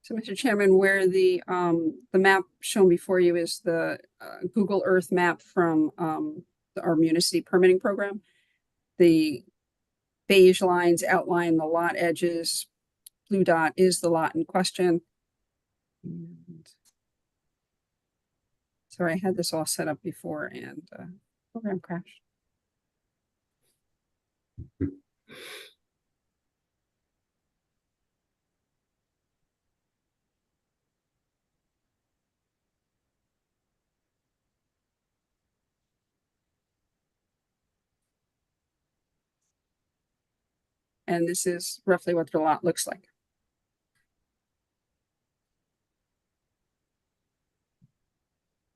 S4: So, Mr. Chairman, where the map shown before you is the Google Earth map from our municipal permitting program. The beige lines outline the lot edges. Blue dot is the lot in question. And sorry, I had this all set up before and program crashed. And this is roughly what the lot looks like.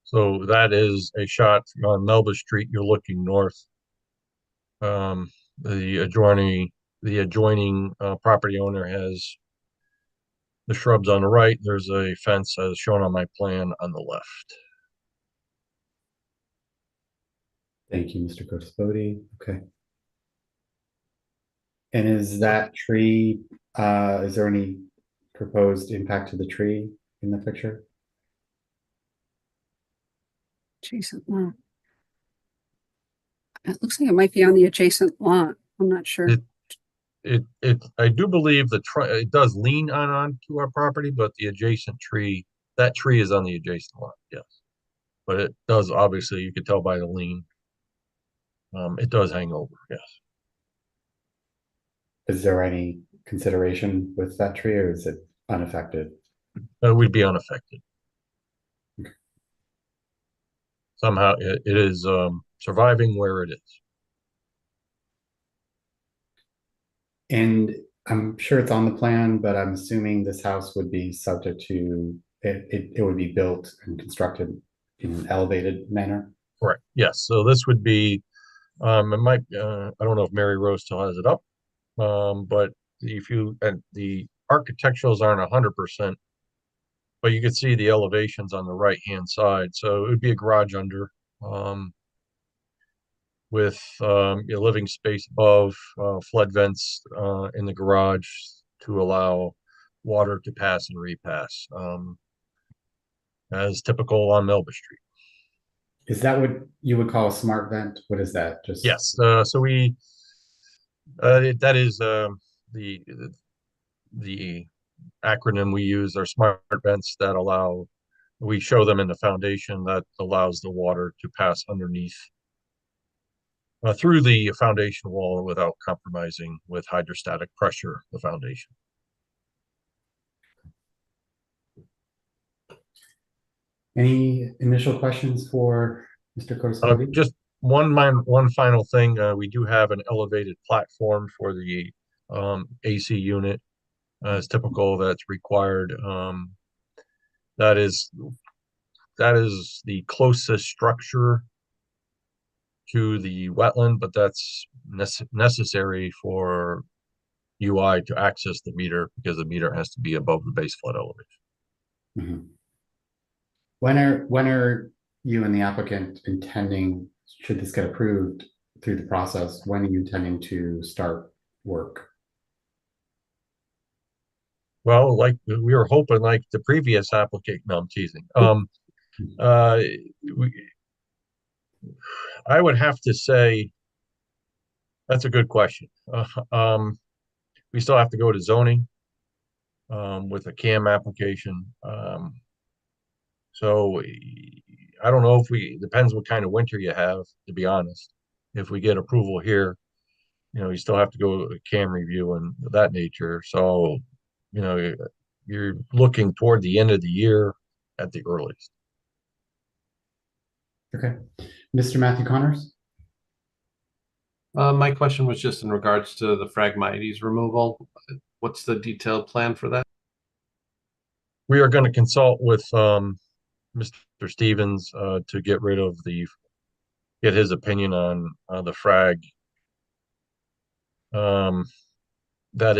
S13: So that is a shot on Melba Street. You're looking north. The adjoining property owner has the shrubs on the right. There's a fence as shown on my plan on the left.
S1: Thank you, Mr. Cotespody. Okay. And is that tree, is there any proposed impact to the tree in the picture?
S4: Adjacent lot. It looks like it might be on the adjacent lot. I'm not sure.
S13: I do believe it does lean onto our property, but the adjacent tree, that tree is on the adjacent lot, yes. But it does, obviously, you could tell by the lean. It does hang over, yes.
S1: Is there any consideration with that tree, or is it unaffected?
S13: We'd be unaffected. Somehow it is surviving where it is.
S1: And I'm sure it's on the plan, but I'm assuming this house would be subject to, it would be built and constructed in an elevated manner?
S13: Correct, yes. So this would be, it might, I don't know if Mary Rose still has it up, but if you, and the architecturals aren't 100%, but you can see the elevations on the right-hand side. So it would be a garage under, with living space above, flood vents in the garage to allow water to pass and repass, as typical on Melba Street.
S1: Is that what you would call a smart vent? What is that? Just
S13: Yes. So we that is the acronym we use are smart vents that allow. We show them in the foundation that allows the water to pass underneath. Through the foundation wall without compromising with hydrostatic pressure, the foundation.
S1: any initial questions for Mr. Cotespody?
S13: Just one final thing. We do have an elevated platform for the AC unit, as typical that's required. That is the closest structure to the wetland, but that's necessary for UI to access the meter because the meter has to be above the base flood elevation.
S1: Mhm. When are you and the applicant intending, should this get approved through the process, when are you intending to start work?
S13: Well, like we were hoping, like the previous applicant. No, I'm teasing. I would have to say that's a good question. We still have to go to zoning with a CAM application. So I don't know if depends what kind of winter you have, to be honest. If we get approval here, you still have to go to a CAM review and that nature. So, you're looking toward the end of the year at the earliest.
S1: Okay. Mr. Matthew Connors?
S8: My question was just in regards to the Phragmites removal. What's the detailed plan for that?
S13: We are going to consult with Mr. Stevens to get his opinion on the frag. That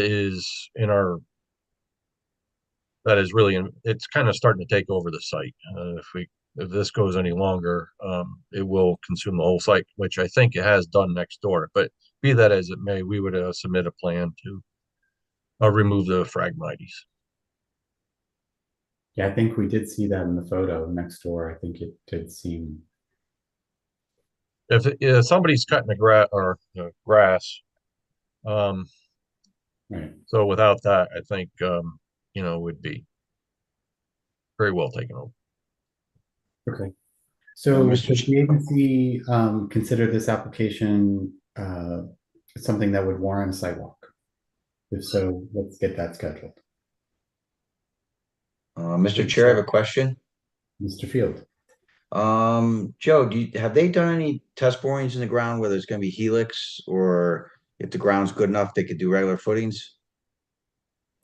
S13: is really, it's kind of starting to take over the site. If this goes any longer, it will consume the whole site, which I think it has done next door. But be that as it may, we would submit a plan to remove the Phragmites.
S1: Yeah, I think we did see that in the photo next door. I think it did seem.
S13: If somebody's cutting the grass,
S1: Right.
S13: So without that, I think would be very well taken over.
S1: Okay. So does the agency consider this application something that would warrant a sidewalk? If so, let's get that scheduled.
S3: Mr. Chair, I have a question.
S1: Mr. Field.
S3: Joe, have they done any test borings in the ground, whether it's going to be helix or if the ground's good enough, they could do regular footings?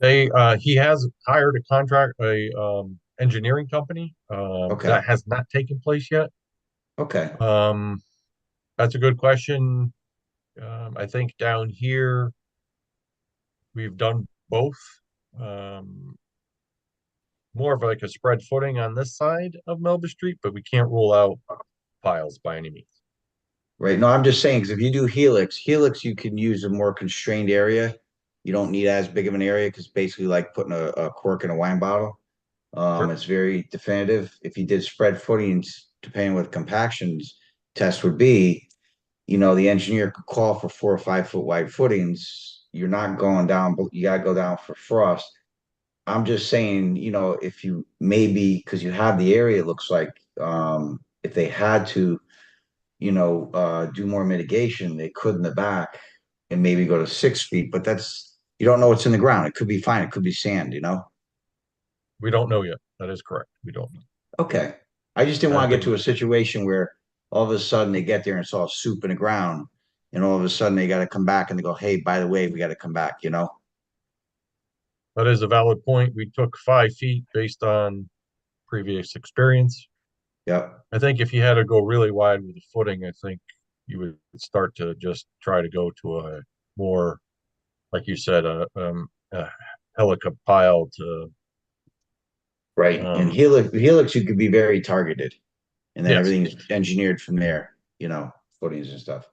S13: He has hired a engineering company.
S3: Okay.
S13: That has not taken place yet.
S3: Okay.
S13: That's a good question. I think down here we've done both. more of like a spread footing on this side of Melba Street, but we can't rule out piles by any means.
S3: Right. No, I'm just saying, because if you do Helix, you can use a more constrained area. You don't need as big of an area because basically like putting a cork in a wine bottle.
S13: Sure.
S3: It's very definitive. If you did spread footings, depending what compactions test would be, the engineer could call for 4 or 5 foot wide footings. You're not going down, but you gotta go down for frost. I'm just saying, if you maybe because you have the area, it looks like if they had to, do more mitigation, they could in the back and maybe go to 6 feet, but you don't know what's in the ground. It could be fine, it could be sand,
S13: We don't know yet. That is correct. We don't know.
S3: Okay. I just didn't
S13: I
S3: want to get
S13: think-
S3: to a situation where all of a sudden they get there and it's all soup in the ground, and all of a sudden they got to come back and they go, hey, by the way, we got to come back,
S13: That is a valid point. We took 5 feet based on previous experience.
S3: Yep.
S13: I think if you had to go really wide with the footing, I think you would start to just try to go to a more, like you said, a helica pile to.
S3: Right. And Helix, you could be very targeted, and then
S13: Yes.
S3: everything's engineered from there, footings and stuff.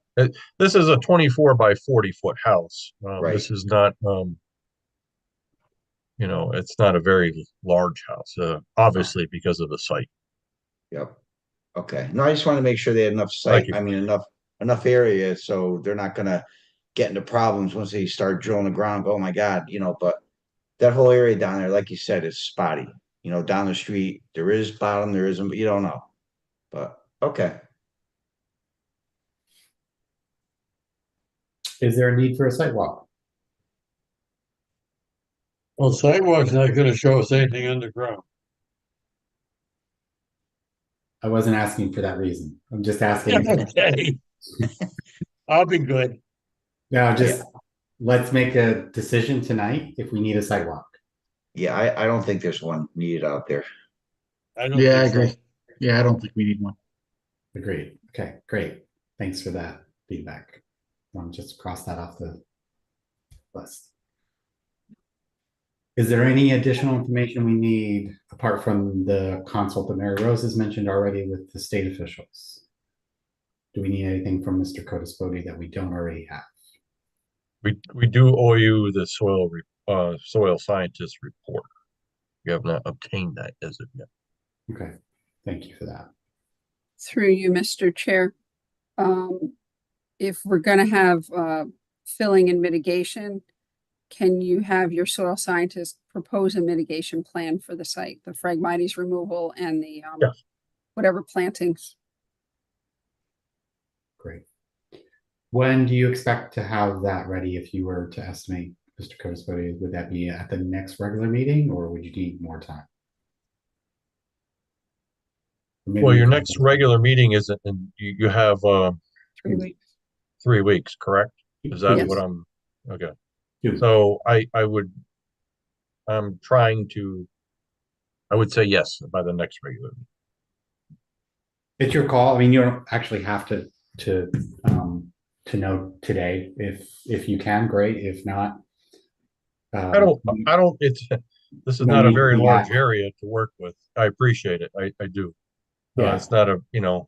S13: This is a 24 by 40 foot house.
S3: Right.
S13: This is not, it's not a very large house, obviously because of the site.
S3: Yep. Okay. No, I just want to make sure they had enough
S13: Thank
S3: site.
S13: you.
S3: I mean, enough area so they're not gonna get into problems once they start drilling the ground. Oh my God, but that whole area down there, like you said, is spotty. Down the street, there is bottom, there isn't, but you don't know. But okay.
S1: Is there a need for a sidewalk?
S6: Well, sidewalk's not gonna show us anything underground.
S1: I wasn't asking for that reason. I'm just asking.
S6: Okay. I'll be good.
S1: No, let's make a decision tonight if we need a sidewalk.
S3: Yeah, I don't think there's one needed out there.
S6: I don't
S10: Yeah, I
S6: think so.
S10: agree. Yeah, I don't think we need one.
S1: Agreed. Okay, great. Thanks for that feedback. I'll just cross that off the list. Is there any additional information we need apart from the consult that Mary Rose has mentioned already with the state officials? Do we need anything from Mr. Codispoti that we don't already have?
S13: We do owe you the soil scientist report. We have not obtained that as of yet.
S1: Okay, thank you for that.
S4: Through you, Mr. Chair. If we're gonna have filling and mitigation, can you have your soil scientist propose a mitigation plan for the site, the Phragmites removal and the
S13: Yes.
S4: whatever plantings?
S1: Great. When do you expect to have that ready if you were to estimate, Mr. Codispoti? Would that be at the next regular meeting or would you need more time? Or maybe
S13: Well,
S1: we
S13: your
S1: can-
S13: next regular meeting isn't, and you have
S4: 3 weeks.
S13: 3 weeks, correct? Is that
S4: Yes.
S13: what okay.
S1: 2.
S13: So I'm trying to, I would say yes by the next regular meeting.
S1: It's your call. I mean, you don't actually have to know today. If you can, great. If not,
S13: I don't, this is not a very large area to work with. I appreciate it. I do.
S1: Yeah.
S13: It's not a, I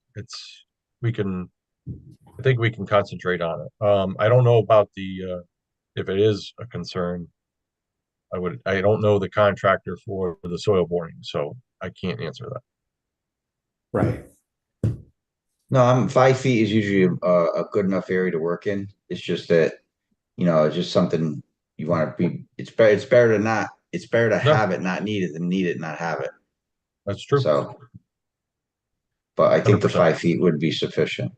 S13: think we can concentrate on it. I don't know about if it is a concern, I don't know the contractor for the soil boring, so I can't answer that.
S1: Right.
S3: No, 5 feet is usually a good enough area to work in. It's just that, it's just something you want to be. It's better to have it not need it than need it not have it.
S13: That's true.
S3: So, but I think the
S13: 100%.
S3: 5 feet would be sufficient.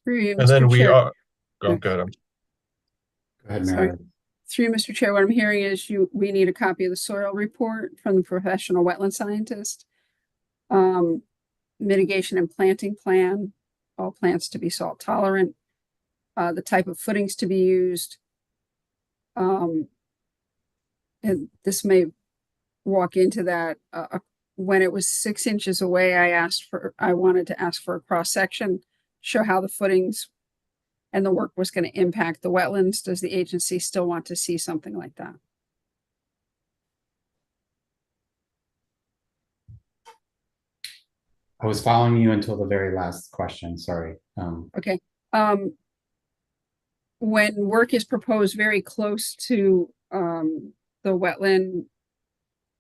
S4: Through you,
S13: And then
S4: Mr.
S13: we
S4: Chair.
S13: are, go ahead.
S1: Go ahead,
S4: Sorry.
S1: Mary.
S4: Through you, Mr. Chair, what I'm hearing is we need a copy of the soil report from the professional wetland scientist. Mitigation and planting plan, all plants to be salt tolerant, the type of footings to be used. And this may walk into that. When it was 6 inches away, I wanted to ask for a cross section, show how the footings and the work was going to impact the wetlands. Does the agency still want to see something like that?
S1: I was following you until the very last question, sorry.
S4: Okay. When work is proposed very close to the wetland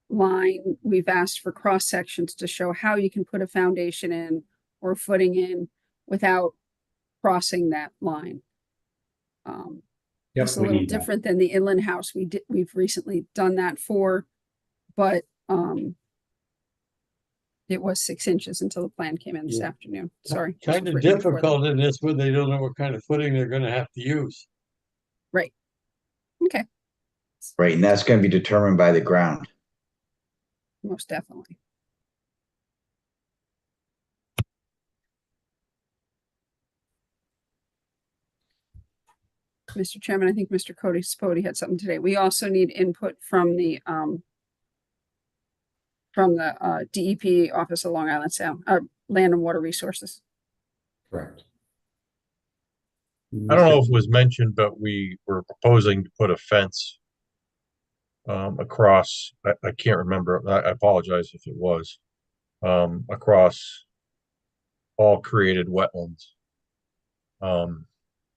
S4: line, we've asked for cross sections to show how you can put a foundation in or footing in without crossing that line.
S1: Yep,
S4: It's a
S1: we
S4: little
S1: need that.
S4: different than the inland house we've recently done that for, but it was 6 inches until the plan came in this
S6: Yeah.
S4: afternoon. Sorry. this
S6: Kind
S4: was
S6: of
S4: written before
S6: difficult in this when they don't know what kind of footing they're gonna have to use.
S4: Right. Okay,
S3: Right, and that's gonna be determined by the ground.
S4: most definitely. Mr. Chairman, I think Mr. Cody Spody had something today. We also need input from the DEP Office of Long Island Sound, Land and Water Resources.
S1: Correct.
S13: I don't know if it was mentioned, but we were proposing to put a fence across, I can't remember, I apologize if it was, across all created wetlands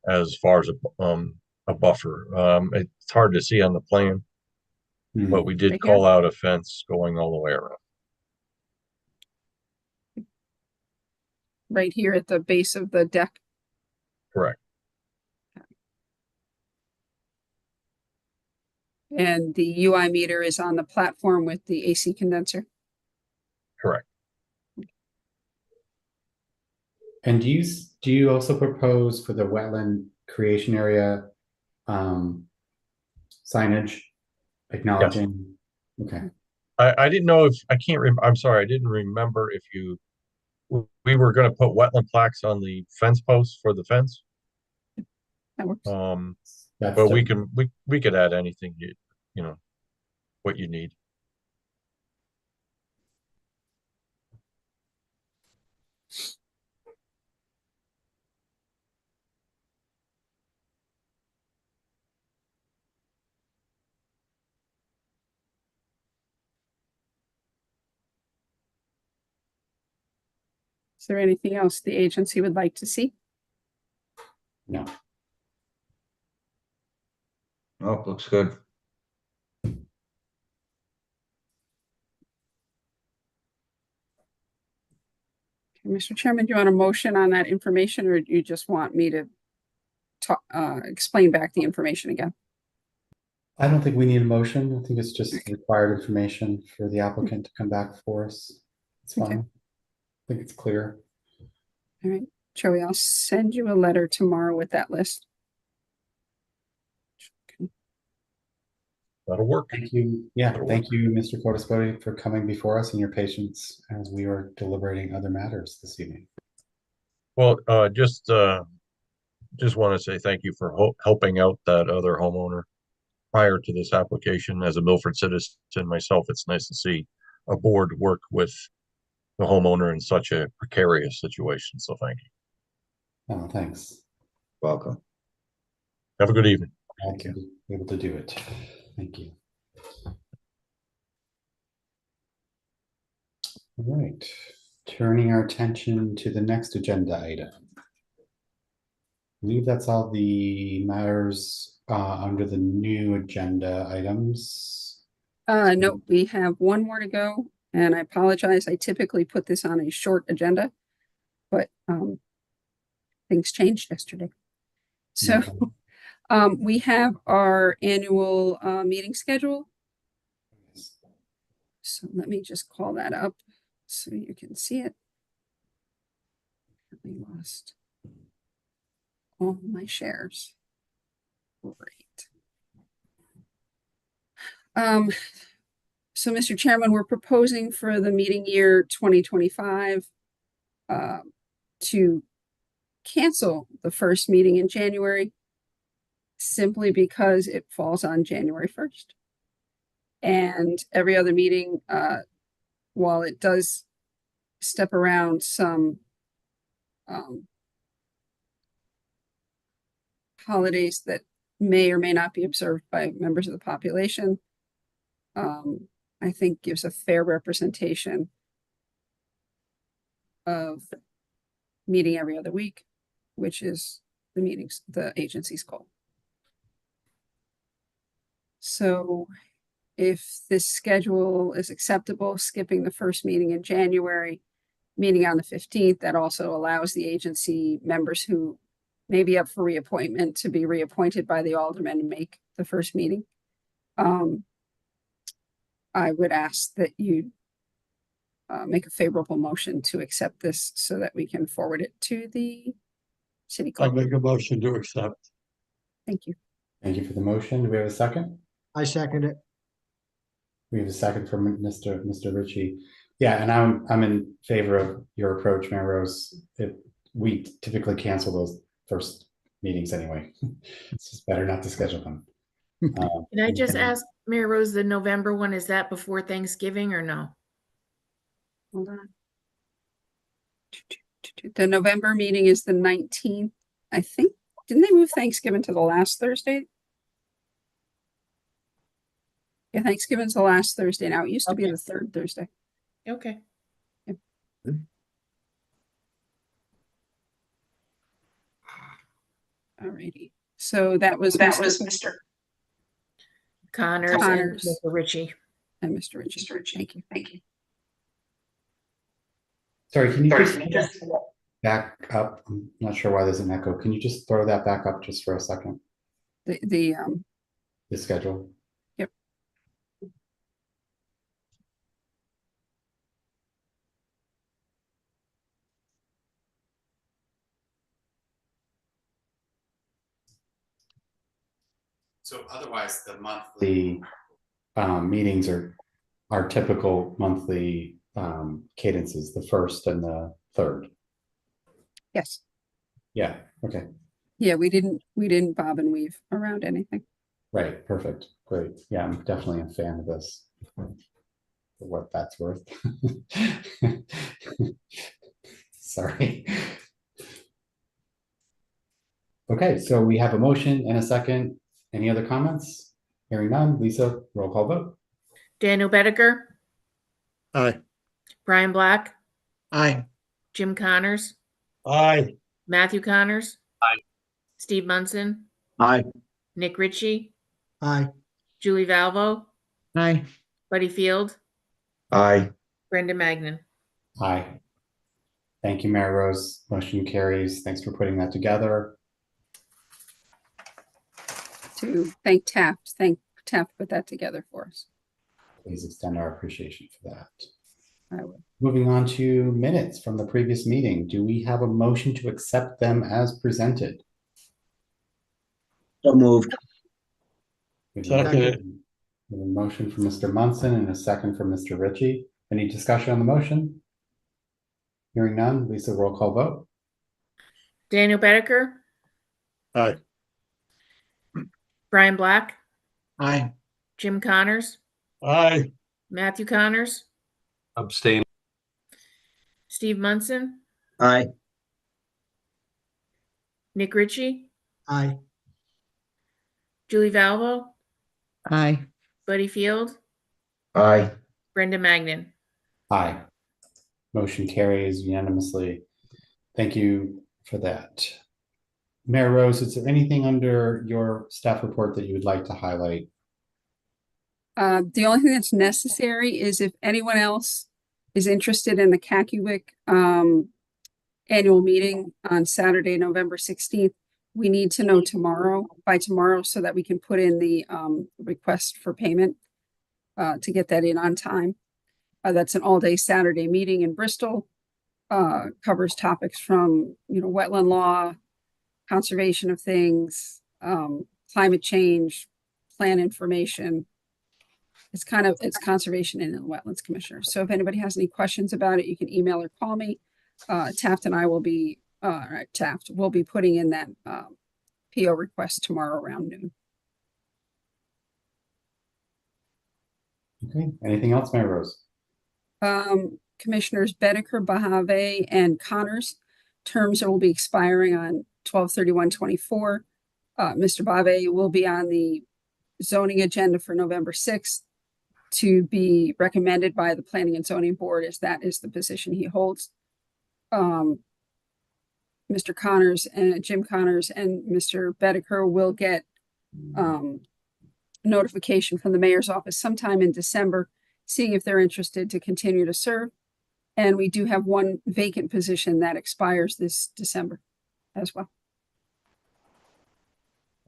S13: as far as a buffer. It's hard to see on the plan, but we did
S4: Right here?
S13: call out a fence going all the way around.
S4: Right here at the base of the deck.
S13: Correct.
S4: And the UI meter is on the platform with the AC condenser.
S13: Correct.
S1: And do you also propose for the wetland creation area signage acknowledging? Okay.
S13: I didn't know if, I'm sorry, I didn't remember if we were going to put wetland plaques on the fence posts for the fence.
S4: That works.
S1: That's
S13: But
S1: the-
S13: we could add anything you know what you need.
S4: Is there anything else the agency would like to see?
S1: No.
S3: Oh, looks good.
S4: Mr. Chairman, do you want a motion on that information, or do you just want me to talk, explain back the information again?
S1: I don't think we need a motion. I think it's just required information for the applicant to come back for us. It's fine.
S4: Okay.
S1: I think it's clear.
S4: All right, Joey, I'll send you a letter tomorrow with that list.
S13: That'll work.
S1: Thank you. Yeah,
S13: That'll
S1: thank you, Mr. Cortespodi, for coming before us and your patience as we were deliberating other matters this evening.
S13: Well, just want to say thank you for helping out that other homeowner prior to this application. As a Milford citizen myself, it's nice to see a board work with the homeowner in such a precarious situation. So thank you.
S1: Oh, thanks.
S3: Welcome.
S13: Have a good evening.
S1: Glad to be able to do it. Thank you. All right, turning our attention to the next agenda item. I believe that's all the matters under the new agenda items.
S4: No, we have one more to go, and I apologize. I typically put this on a short agenda, but things changed yesterday. So we have our annual meeting schedule. So let me just call that up so you can see it. I lost all my shares. Great. So Mr. Chairman, we're proposing for the meeting year 2025 to cancel the first meeting in January simply because it falls on January 1st. And every other meeting, while it does step around some holidays that may or may not be observed by members of the population. I think gives a fair representation of meeting every other week, which is the agency's goal. So if this schedule is acceptable, skipping the first meeting in January, meeting on the 15th, that also allows the agency members who may be up for reappointment to be reappointed by the aldermen and make the first meeting. I would ask that you make a favorable motion to accept this so that we can forward it to the city
S6: I'll
S4: clerk.
S6: make a motion to accept.
S4: Thank you.
S1: Thank you for the motion. Do we have a second?
S7: I second it.
S1: We have a second from Mr. Ritchie. Yeah, and I'm in favor of your approach, Mayor Rose. We typically cancel those first meetings anyway. It's just better not to schedule them.
S2: Can I just ask, Mayor Rose, the November one, is that before Thanksgiving or no?
S4: Hold on. The November meeting is the 19th. I think, didn't they move Thanksgiving to the last Thursday? Yeah, Thanksgiving's the last Thursday now. It used to be
S2: Okay.
S4: the third Thursday.
S2: Okay.
S4: Alrighty. So that was Mr.
S2: Connors and
S4: Connors.
S2: Mr. Ritchie.
S4: and Mr. Ritchie. Thank you. Thank you.
S1: Sorry, can you just back up? I'm not sure why there's an echo. Can you just throw that back up just for a second?
S4: The
S1: schedule.
S4: Yep.
S1: So otherwise, the monthly meetings are our typical monthly cadences, the first and the third.
S4: Yes.
S1: Yeah, okay,
S4: Yeah, we didn't bob and weave around anything.
S1: right, perfect, great. Yeah, I'm definitely a fan of this. For what that's worth. Sorry. Okay, so we have a motion and a second. Any other comments? Hearing none, Lisa, roll call vote.
S2: Daniel Bedecker,
S9: Aye.
S2: Brian Black,
S9: Aye.
S2: Jim Connors,
S6: Aye.
S2: Matthew Connors.
S13: Aye.
S2: Steve Munson,
S9: Aye.
S2: Nick Ritchie,
S7: Aye.
S2: Julie Valvo,
S12: Aye.
S2: Buddy Field,
S3: Aye.
S2: Brenda Magnan.
S1: Aye. Thank you, Mayor Rose. Motion carries. Thanks for putting that together.
S4: To thank Taft put that together for us.
S1: Please extend our appreciation for that.
S4: I will.
S1: Moving on to minutes from the previous meeting. Do we have a motion to accept them as presented?
S9: So moved.
S1: We have
S6: Second.
S1: a motion from Mr. Munson and a second from Mr. Ritchie. Any discussion on the motion? Hearing none, Lisa, roll call vote.
S2: Daniel Bedecker,
S9: Aye.
S2: Brian Black,
S9: Aye.
S2: Jim Connors,
S6: Aye.
S2: Matthew Connors,
S8: Abstain.
S2: Steve Munson,
S9: Aye.
S2: Nick Ritchie,
S7: Aye.
S2: Julie Valvo,
S12: Aye.
S2: Buddy Field,
S3: Aye.
S2: Brenda Magnan.
S1: Aye. Motion carries unanimously. Thank you for that. Mayor Rose, is there anything under your staff report that you would like to highlight?
S4: The only thing that's necessary is if anyone else is interested in the Kakiewicz annual meeting on Saturday, November 16th, we need to know by tomorrow, so that we can put in the request for payment to get that in on time. That's an all-day Saturday meeting in Bristol. Covers topics from, wetland law, conservation of things, climate change, plan information. It's conservation and wetlands commissioner. So if anybody has any questions about it, you can email or call me. Taft and I will be, Taft will be putting in that PO request tomorrow around noon.
S1: Okay, anything else, Mayor Rose?
S4: Commissioners Bedecker, Bahave, and Connors terms will be expiring on 12/31/24. Mr. Bave will be on the zoning agenda for November 6th to be recommended by the Planning and Zoning Board, as that is the position he holds. Mr. Connors and Jim Connors and Mr. Bedeker will get notification from the mayor's office sometime in December, seeing if they're interested to continue to serve. And we do have one vacant position that expires this December as well.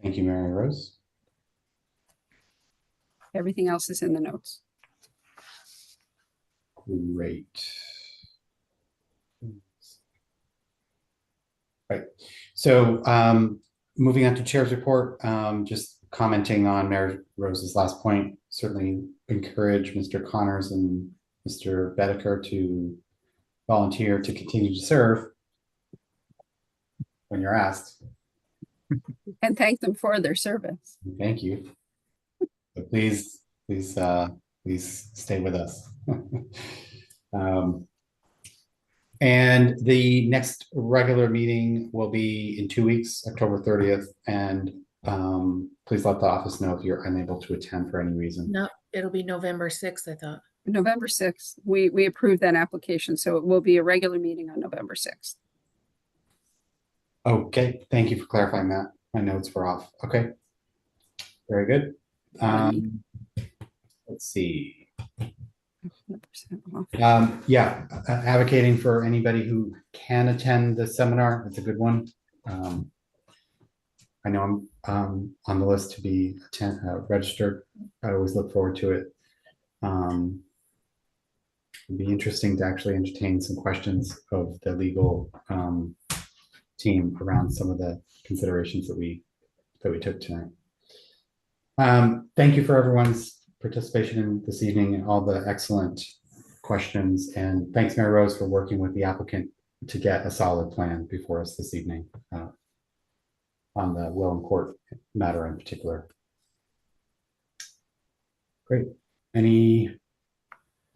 S1: Thank you, Mary Rose.
S4: Everything else is in the notes.
S1: Great. Right. So moving on to Chair's report, just commenting on Mary Rose's last point, certainly encourage Mr. Connors and Mr. Bedeker to volunteer to continue to serve when you're asked.
S4: And thank them for their service.
S1: Thank you. So please stay with us. And the next regular meeting will be in 2 weeks, October 30th. And please let the office know if you're unable to attend for any reason.
S2: No, it'll be November 6th, I thought.
S4: November 6th, we approved that application, so it will be a regular meeting on November 6th.
S1: Okay, thank you for clarifying that. My notes were off. Okay, very good. Let's see. Yeah, advocating for anybody who can attend the seminar. It's a good one. I know I'm on the list to be registered. I always look forward to it. It'd be interesting to actually entertain some questions of the legal team around some of the considerations that we took tonight. Thank you for everyone's participation in this evening and all the excellent questions. And thanks, Mary Rose, for working with the applicant to get a solid plan before us this evening on the will and court matter in particular. Great. Any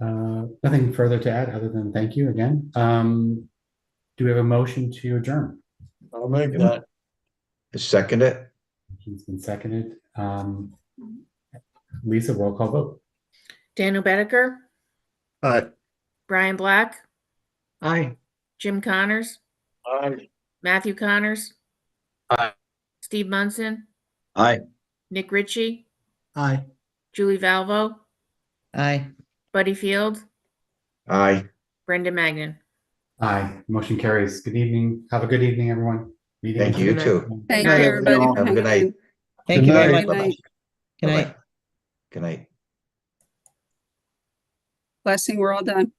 S1: nothing further to add other than thank you again. Do we have a motion to adjourn?
S6: I'll make that.
S3: Second it.
S1: It's been seconded. Lisa, roll call vote.
S2: Daniel Bedeker,
S10: Aye.
S2: Brian Black,
S7: Aye.
S2: Jim Connors,
S6: Aye.
S2: Matthew Connors,
S8: Aye.
S2: Steve Munson,
S9: Aye.
S2: Nick Ritchie,
S7: Aye.
S2: Julie Valvo,
S12: Aye.
S2: Buddy Field,
S3: Aye.
S2: Brenda Magnan.
S1: Aye. Motion carries. Good evening. Have a good evening, everyone. Meeting
S3: Thank you,
S1: adjourned.
S3: too.
S4: Thank
S2: Night,
S4: you, everybody.
S9: everyone.
S3: Have a good night.
S12: Thank you very
S6: night.
S12: much.
S4: Good night.
S12: Good night.
S3: Good night.
S4: Blessing, we're all done.